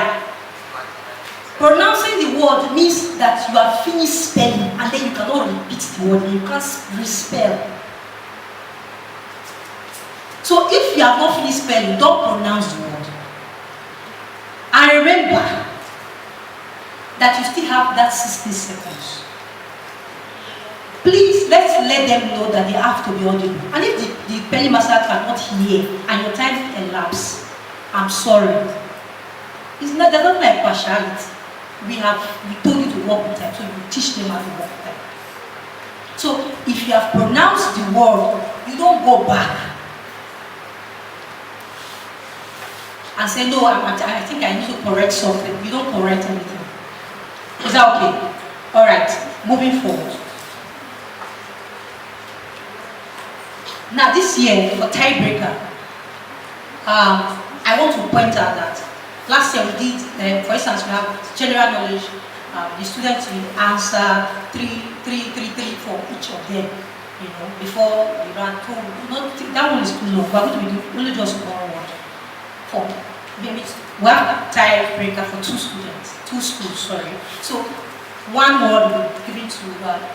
Pronouncing the word means that you have finished spelling and then you cannot repeat the word, you can't respell. So if you have not finished spelling, don't pronounce the word. And remember that you still have that 60 seconds. Please, let's let them know that they have to be audible. And if the spelling master cannot hear and your time elapses, I'm sorry. There's not like partiality. We told you to work with them, so you teach them how to work with them. So if you have pronounced the word, you don't go back and say, no, I think I need to correct something. You don't correct anything. Is that okay? All right, moving forward. Now this year, for tiebreaker, I want to point out that last year we did, for instance, we have general knowledge. The students will answer three for each of them, before we run two. That one is too long. We're going to be doing only just one word. We have tiebreaker for two schools, sorry. So one word will be given to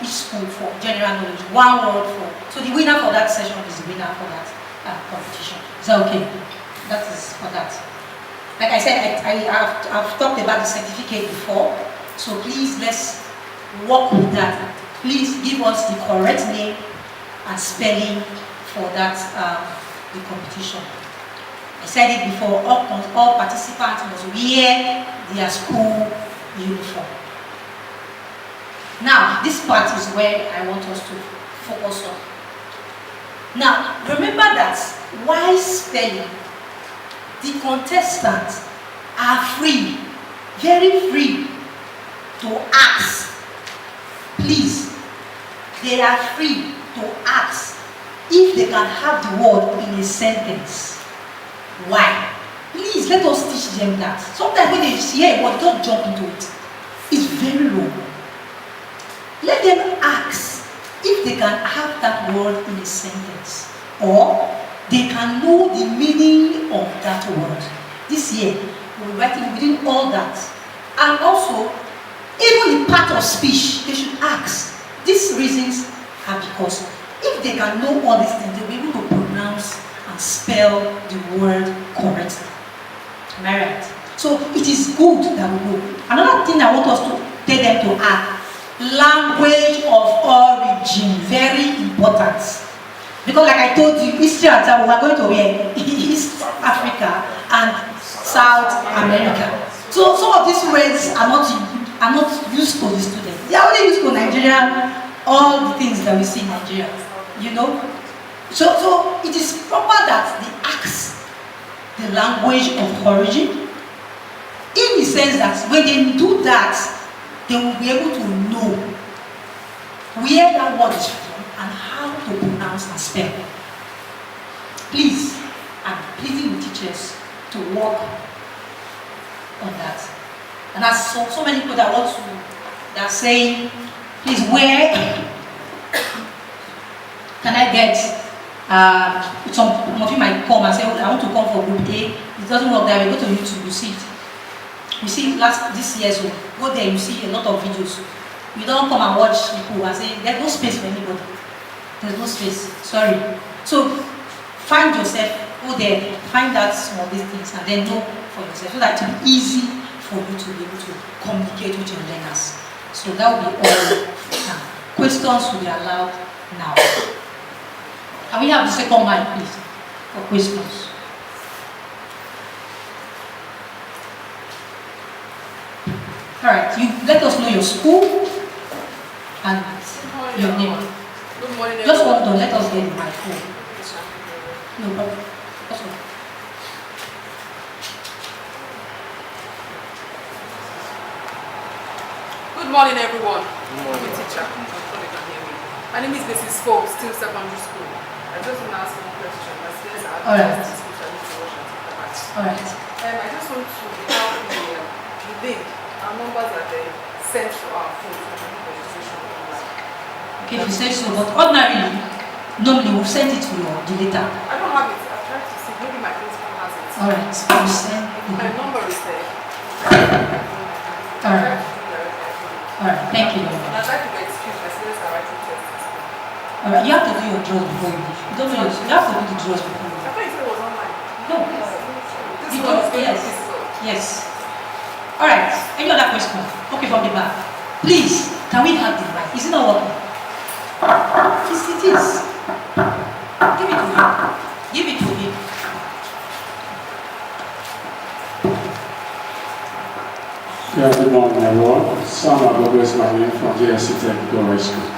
each school for general knowledge. One word so the winner for that session is the winner for that competition. So okay, that is for that. Like I said, I've talked about the certificate before, so please let's work with that. Please give us the correct name and spelling for that the competition. I said it before, all participants must wear their school uniform. Now, this part is where I want us to focus on. Now, remember that while spelling, the contestants are free, very free to ask. Please, they are free to ask if they can have the word in a sentence. Why? Please, let us teach them that. Sometimes when they hear a word, don't jump into it. It's very low. Let them ask if they can have that word in a sentence, or they can know the meaning of that word. This year, we're writing within all that. And also, even the part of speech, they should ask. These reasons are because if they can know all these things, they'll be able to pronounce and spell the word correctly. Am I right? So it is good that we know. Another thing I want us to tell them to add, language of origin, very important. Because like I told you, history and time, we are going to where? East Africa and South America. So some of these words are not used to the students. They are only used to Nigeria, all the things that we see in Nigeria, you know. So it is proper that they ask the language of origin, in the sense that when they do that, they will be able to know where that word is from and how to pronounce and spell. Please, I'm pleading with teachers to work on that. And as so many people that want to, that are saying, please, where can I get, some of you might come and say, oh, I want to come for group A. It doesn't work there. We go to YouTube, you see it. You see this year, so go there, you see a lot of videos. You don't come and watch people and say, there's no space for anybody. There's no space, sorry. So find yourself, go there, find out some of these things and then know for yourself so that it will be easy for you to be able to communicate with your learners. So that will be all. Questions will be allowed now. Can we have the second mic, please, for questions? All right, you let us know your school and your name. Good morning, Just hold on, let us get the microphone. No problem. Just hold on. Good morning, everyone. I'm a teacher. I'm sure they can hear me. My name is Mrs. Forbes, still secondary school. I just want to ask one question. My students are All right. this school, so I need to rush and take them back. All right. I just want to have the link, our numbers that they sent to our phone for the registration online. Okay, if you say so, but ordinarily, normally we'll send it to your deleter. I don't have it. I've tried to see. Maybe my principal has it. All right, you send. My number is there. All right. All right, thank you. And I'd like to be excused. My students are writing tests. All right, you have to do your draws before you leave. You don't know you have to do the draws before you I leave. thought you said it was online. No. This You one is don't, going to yes. be physical. Yes. All right, any other question? Okay, from the back. Please, can we have the mic? Is it not working? Yes, it is. Give it to him. Give it to him. Yeah, good morning, everyone. Sam Agogo is my name from JSC Technical High School.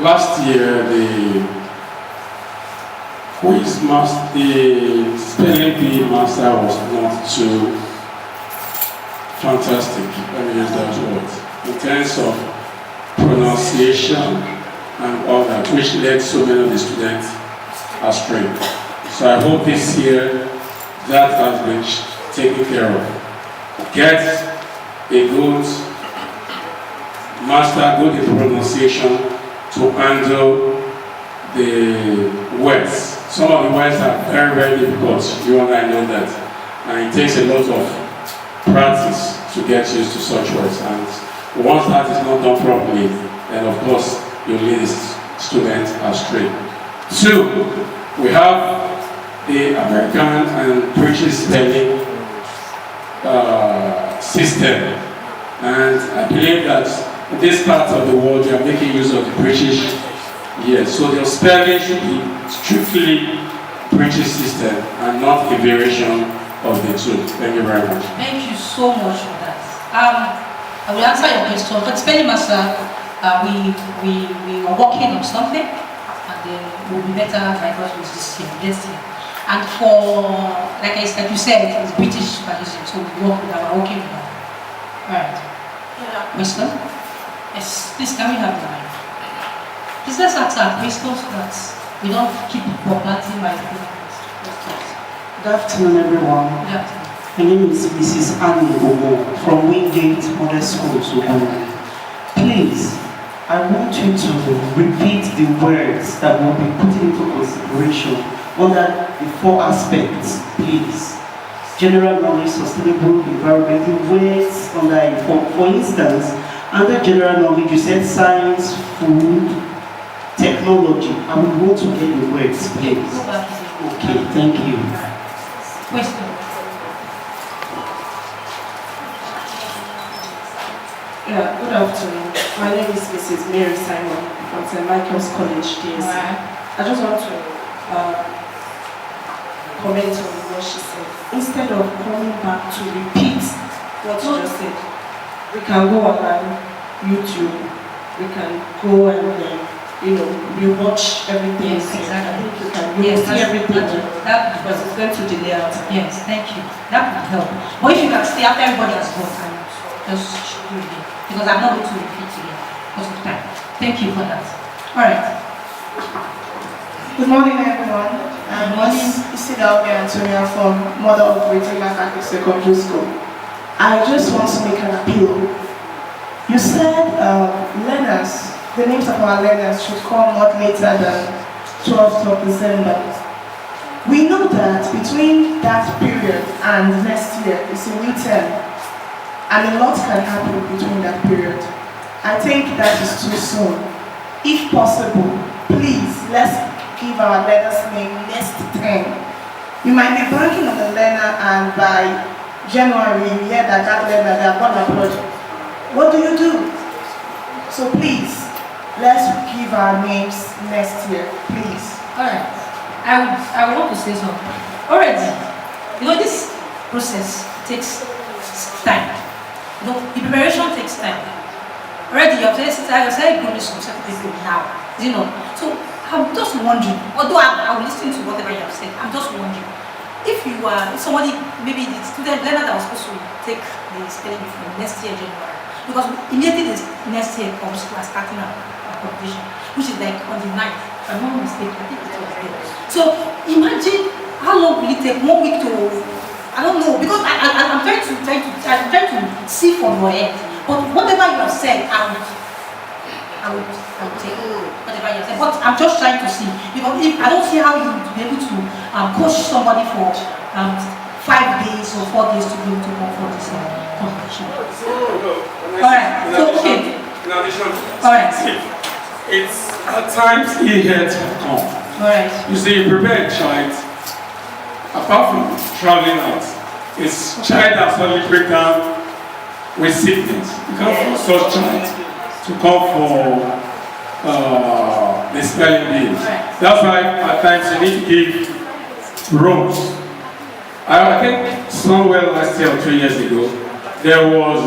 Last year, the spelling bee master was not too fantastic, let me use that word, in terms of pronunciation and all that, which led so many of the students astray. So I hope this year that has been taken care of. Get a good master, good in pronunciation to handle the words. Some of the words are very, very difficult. You and I know that. And it takes a lot of practice to get used to such words. And once that is not done properly, then of course you lead the student astray. Two, we have the American and British spelling system, and I believe that in this part of the world they are making use of the British. Yes, so the spelling should be strictly British system and not a variation of the two. Thank you very much. Thank you so much for that. I will answer your question. But spelling master, we are working on something, and then we'll be better by God with this year. And for, like you said, it's British supervision, so we work with that, we're working with that. Alright. Yeah. Question? Yes, please can we have the mic? Please let's ask our questions so that we don't keep bombarding my questions. Good afternoon, everyone. Good afternoon. My name is Mrs. Annie Omo from Wingate Model School, Sugan. Please, I want you to repeat the words that will be put into consideration under the 4 aspects, please. General knowledge, sustainable environment, the words under it. For instance, under general knowledge, you said science, food, technology. I would want to get the words, please. Okay, thank you. Question. Yeah, good afternoon. My name is Mrs. Mary Simon from St. Michael's College, DSC. I just want to comment on what she said. Instead of coming back to repeat what you just said, we can go online, YouTube, we can go and we watch everything. Yes, exactly. I think we can see everything because it's going to delay our time. Yes, thank you. That would help. But if you can stay after everybody has gone, just do it again. Because I'm not going to repeat again because of time. Thank you for that. Alright. Good morning, everyone. I'm Isidalga Antonia from Mother of Regina Catholic Secondary School. I just want to make an appeal. You said learners, the names of our learners should come not later than 12th of December. We know that between that period and next year is a new term, and a lot can happen between that period. I think that is too soon. If possible, please, let's give our learner's name next term. You might be banking on the learner, and by January you hear that learner, they are going to project. What do you do? So please, let's give our names next year, please. Alright. I want to say something. Already, this process takes time. The preparation takes time. Already, you have said good some certain people now. So I'm just wondering, although I'm listening to whatever you have said, I'm just wondering, if you are somebody, maybe the student learner that was supposed to take the spelling bee from next year January, because immediately this next year comes, we are starting our competition, which is like on the 9th, if I'm not mistaken, I think it was there. So imagine how long will it take, 1 week to, I don't know, because I'm trying to see from your head. But whatever you have said, I would take whatever you have said. But I'm just trying to see, because if I don't see how you would be able to coach somebody for 5 days or 4 days to be able to come for this competition. Alright, so okay. In addition, Alright. It's at times easier to come. Alright. You see, you prepare a child, apart from traveling out, it's child that suddenly break down with sickness. You can't force such child to come for the spelling bee. That's why at times you need to give roles. I think somewhere last year or 2 years ago, there was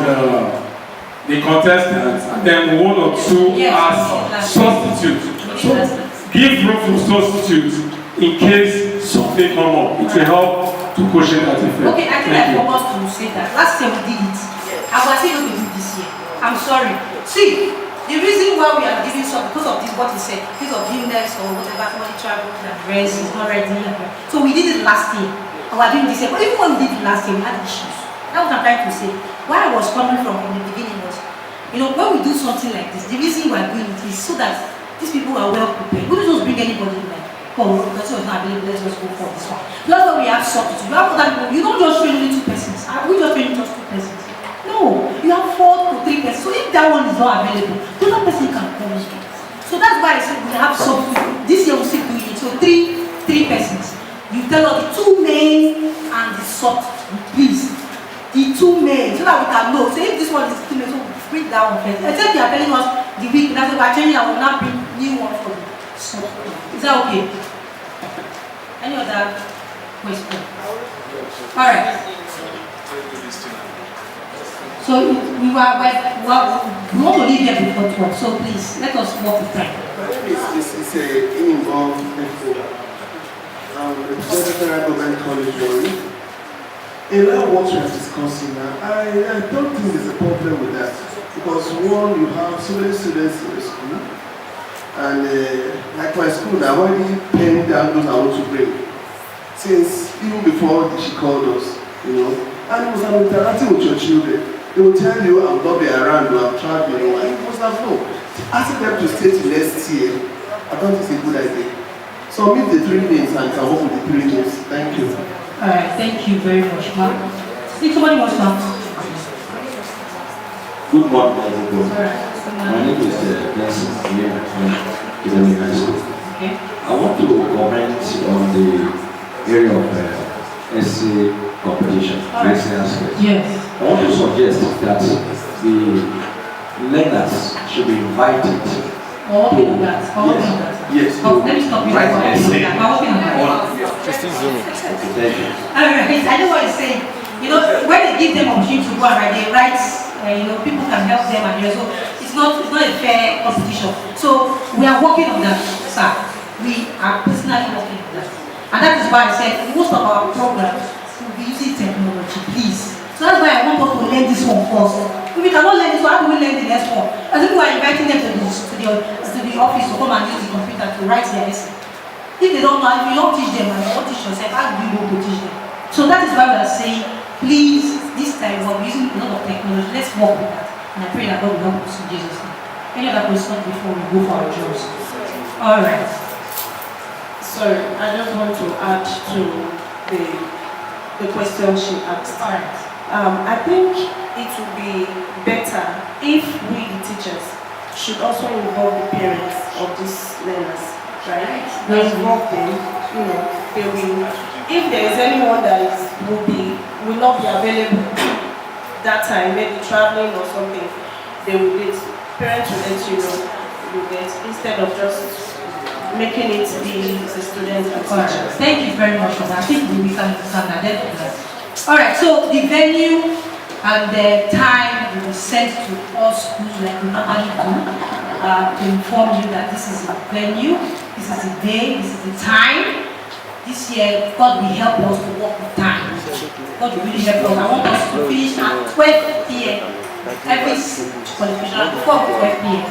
the contestants, and then 1 or 2 as substitutes. So give room for substitutes in case something come up. It will help to cushion that effect. Okay, I think I forgot to say that. Last year we did it. I was able to do it this year. I'm sorry. See, the reason why we are giving some, because of this, what he said, because of illness or whatever, somebody traveled and rest is not ready. So we did it last year. And we're doing this year. But even when we did it last year, we had issues. That's what I'm trying to say. Where I was coming from the beginning was, when we do something like this, the reason we are doing it is so that these people are well prepared. We don't just bring anybody in like, oh, that's what's not available, let's just go for this one. That's why we have substitutes. You have other people, you don't just train only 2 persons. We just train just 2 persons. No, you have 4 to 3 persons. So if that one is not available, the other person can come in. So that's why I said we have substitutes. This year we still doing it. So three persons. You tell us the 2 main and the substitute, please. The 2 main, so that we can know. So if this one is 2 main, so we bring that one first. Except you are telling us the week, that's why we're changing, I will not bring new one for you. So, is that okay? Any other question? Alright. So we want to leave here before 12, so please let us walk the time. It's involved. Representative Federal Government College Warri. In that what we are discussing now, I don't think there's a problem with that. Because one, you have so many students in the school, and like my school, I've already penned down those I want to bring. Since even before she called us, you know, and it was an interacting with your children. They will tell you, I'm not be around, I'm traveling, and you must have known. Asking them to stay to next year, I don't think it's a good idea. So meet the 3 names and can work with the 3 names. Thank you. Alright, thank you very much, ma'am. Think somebody wants to ask. Good morning, everyone. My name is Benson here from Academy High School. Okay. I want to comment on the area of essay competition. Yes. I want to suggest that the learners should be invited. Okay, on that. Yes. Let me stop you. Write an essay. Alright, I know what you're saying. You know, when they give them opportunity to go and write, they write, you know, people can help them and so it's not a fair competition. So we are working on that, sir. We are personally working on that. And that is why I said most of our programs will be using technology, please. So that's why I want us to learn this one first. If we cannot learn this one, how do we learn the next one? I think we are inviting them to the office to come and use the computer to write their essay. If they don't know, if you don't teach them and you don't teach yourself, how do you go to teach them? So that is why we are saying, please, this time we're using a lot of technology. Let's work with that. And I pray that God will help us in Jesus' name. Any other questions before we go for our jobs? Alright. Sorry, I just want to add to the question she asked. Alright. I think it would be better if we, the teachers, should also involve the parents of these learners, right? We involve them, you know, they will. If there is anyone that will not be available that time, maybe traveling or something, they will get, parents will let you know, you get, instead of just making it be the students and teachers. Thank you very much for that. I think we can understand that. Alright, so the venue and the time will be sent to all schools like we normally do to inform you that this is the venue, this is the day, this is the time. This year, God will help us to work with time. God will really help us. I want us to finish at 12 p.m. Every qualification at 12 p.m.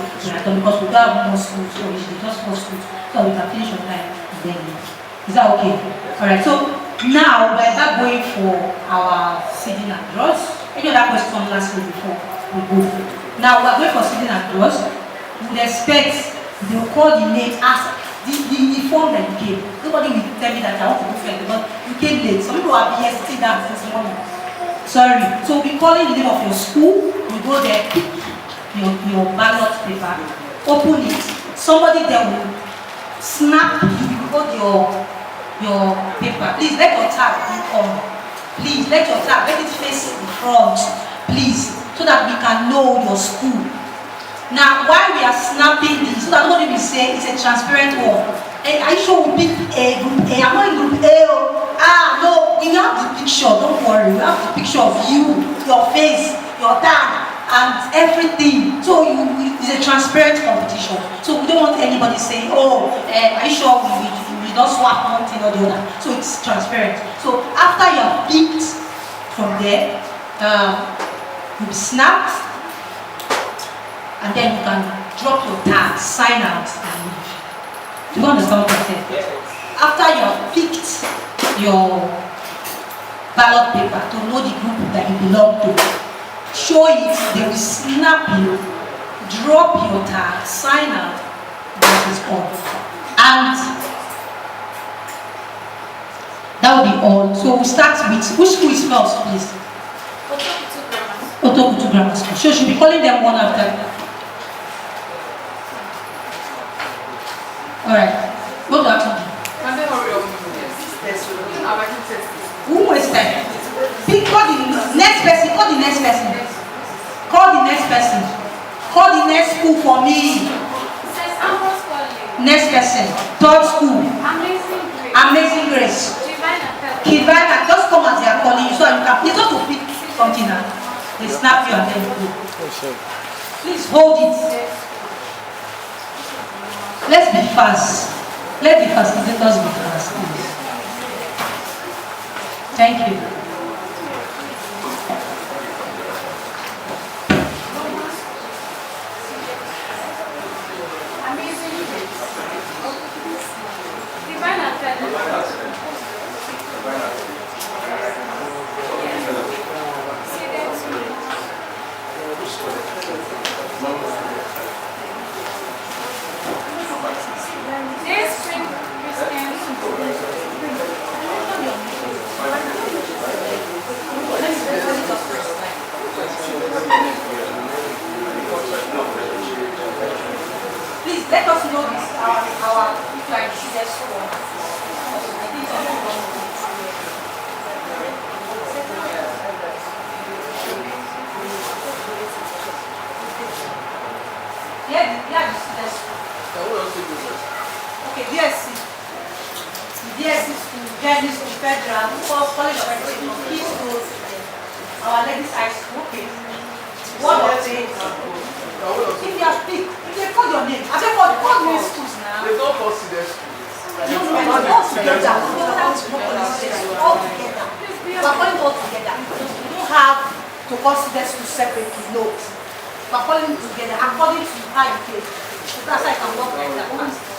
Because we don't have more schools, so it's just 4 schools, so we can finish on time and then leave. Is that okay? Alright, so now we're not going for our sitting and draws. Any other question last week before we go? Now we're going for sitting and draws. We would expect they will call the name as the form that you gave. Nobody will tell me that I want to go first because you came late. Some people have been here sitting down since morning. Sorry. So we'll be calling the name of your school. You go there, pick your ballot paper, open it. Somebody there will snap you hold your paper. Please let your tab be on. Please let your tab, let it face the front. Please, so that we can know your school. Now, while we are snapping this, so that nobody will say it's a transparent one. And I sure we pick a group A. I'm not in group A. No, we have the picture. Don't worry. We have the picture of you, your face, your tag, and everything. So it's a transparent competition. So we don't want anybody saying, "Oh, are you sure we don't swap one thing or the other?" So it's transparent. So after you have picked from there, you'll be snapped. And then you can drop your tag, sign out, and leave. Do you understand what I said? After you have picked your ballot paper to know the group that you belong to, show it, they will snap you, drop your tag, sign out, that is all. And that will be all. So we'll start with, which school is first, please? Otokutu Grammar School. So you should be calling them one after. Alright, go to action. Can they hurry up? Yes. Who was that? Call the next person. Call the next person. Call the next person. Call the next school for me. Next person. Third school. Amazing Grace. Kivana, just come as they are calling you so you can. You just to pick something out. They snap you and then you go. Please hold it. Let's be fast. Let's be fast. Let us be fast, please. Thank you. Please let us know this, our like students for. Yeah, the students. Okay, DSC. The DSC school, Journey School, Federal, College of Education, Key Schools, our ladies high school. Okay. What of it? If you are big, if they call your name, I say call many schools now. They don't call students. No, all together. All together. We are calling all together. We don't have to call students to separately. No. We are calling together according to how you feel. So that's how I can work like that.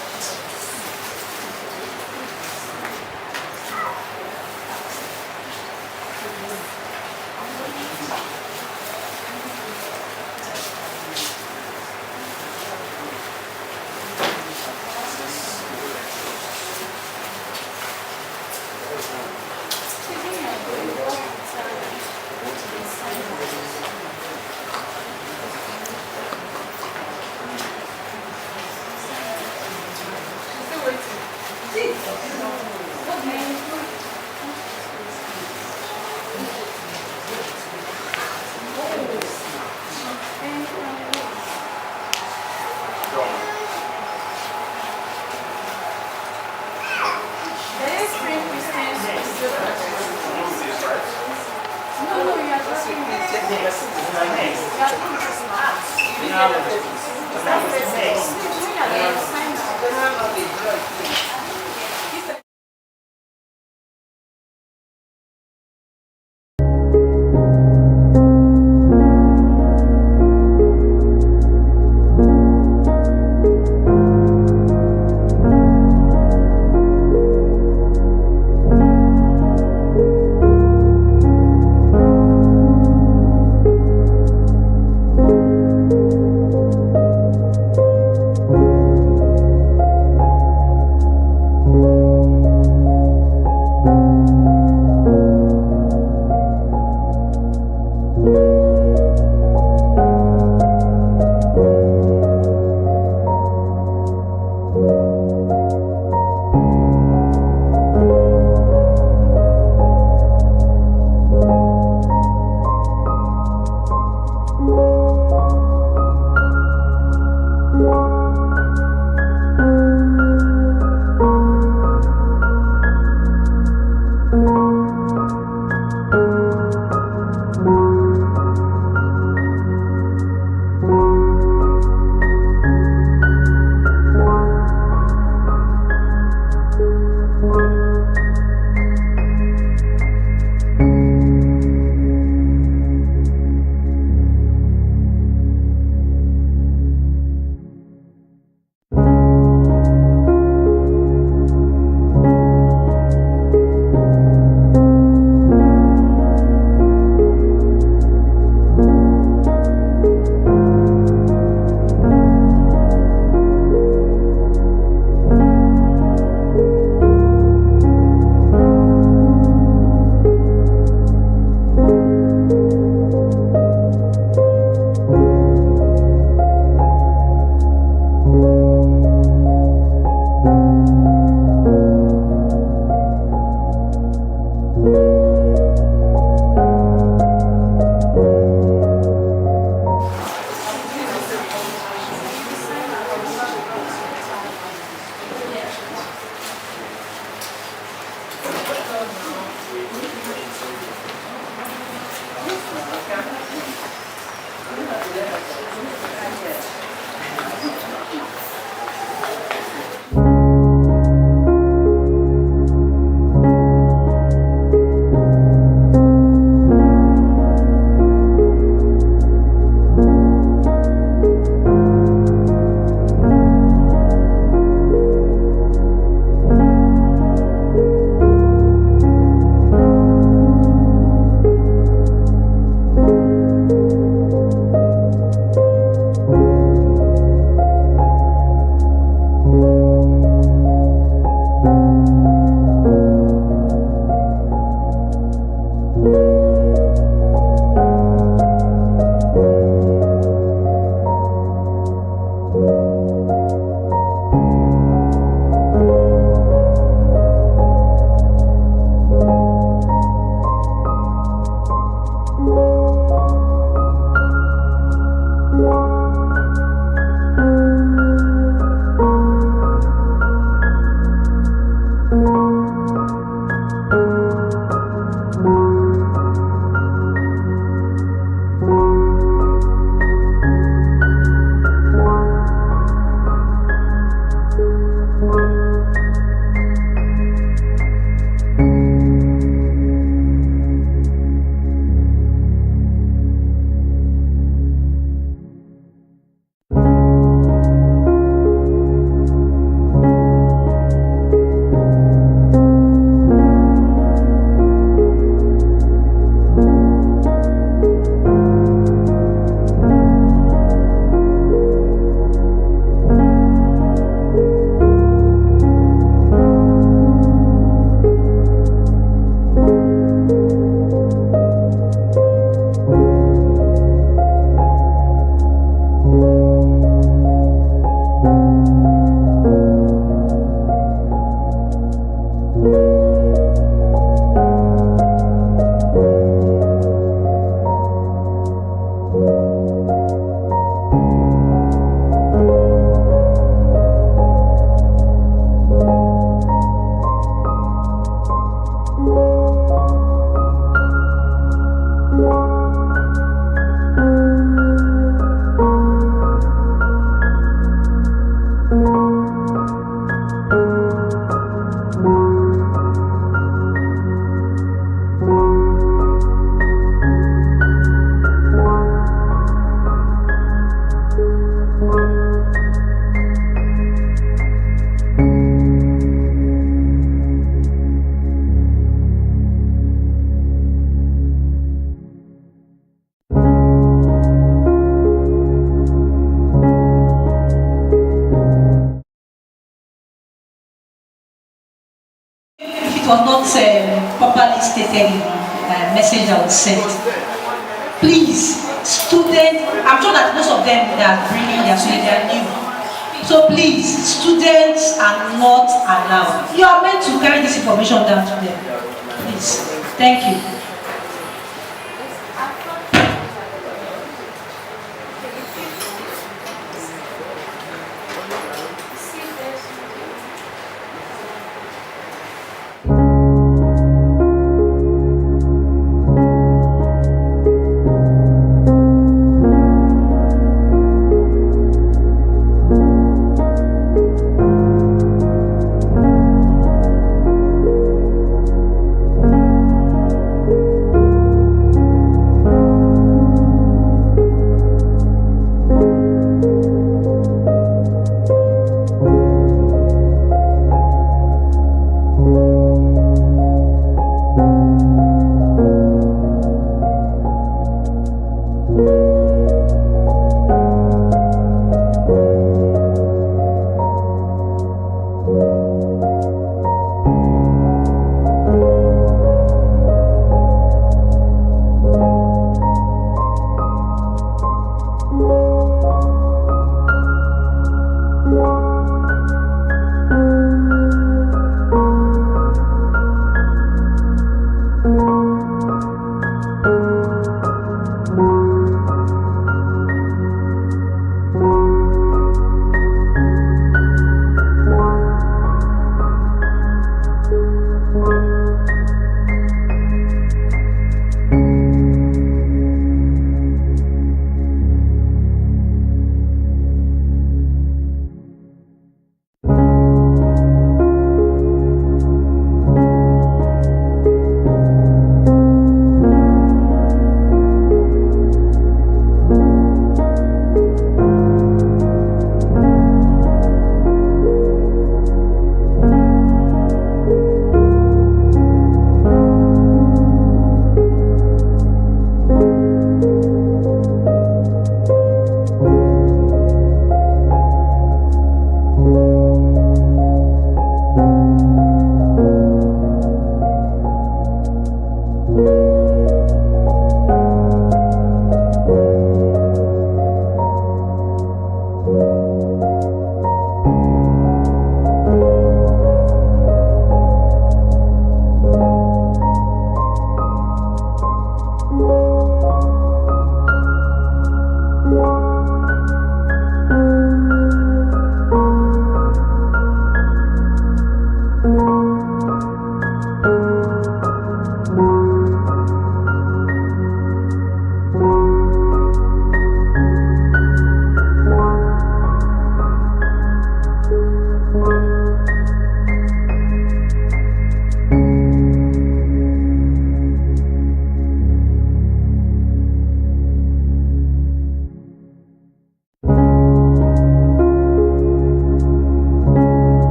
It was not properly stated in the message that was sent. Please, students, I'm sure that most of them that are bringing their students, they are new. So please, students are not allowed. You are meant to carry this information down to them. Please, thank you.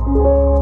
Thank you.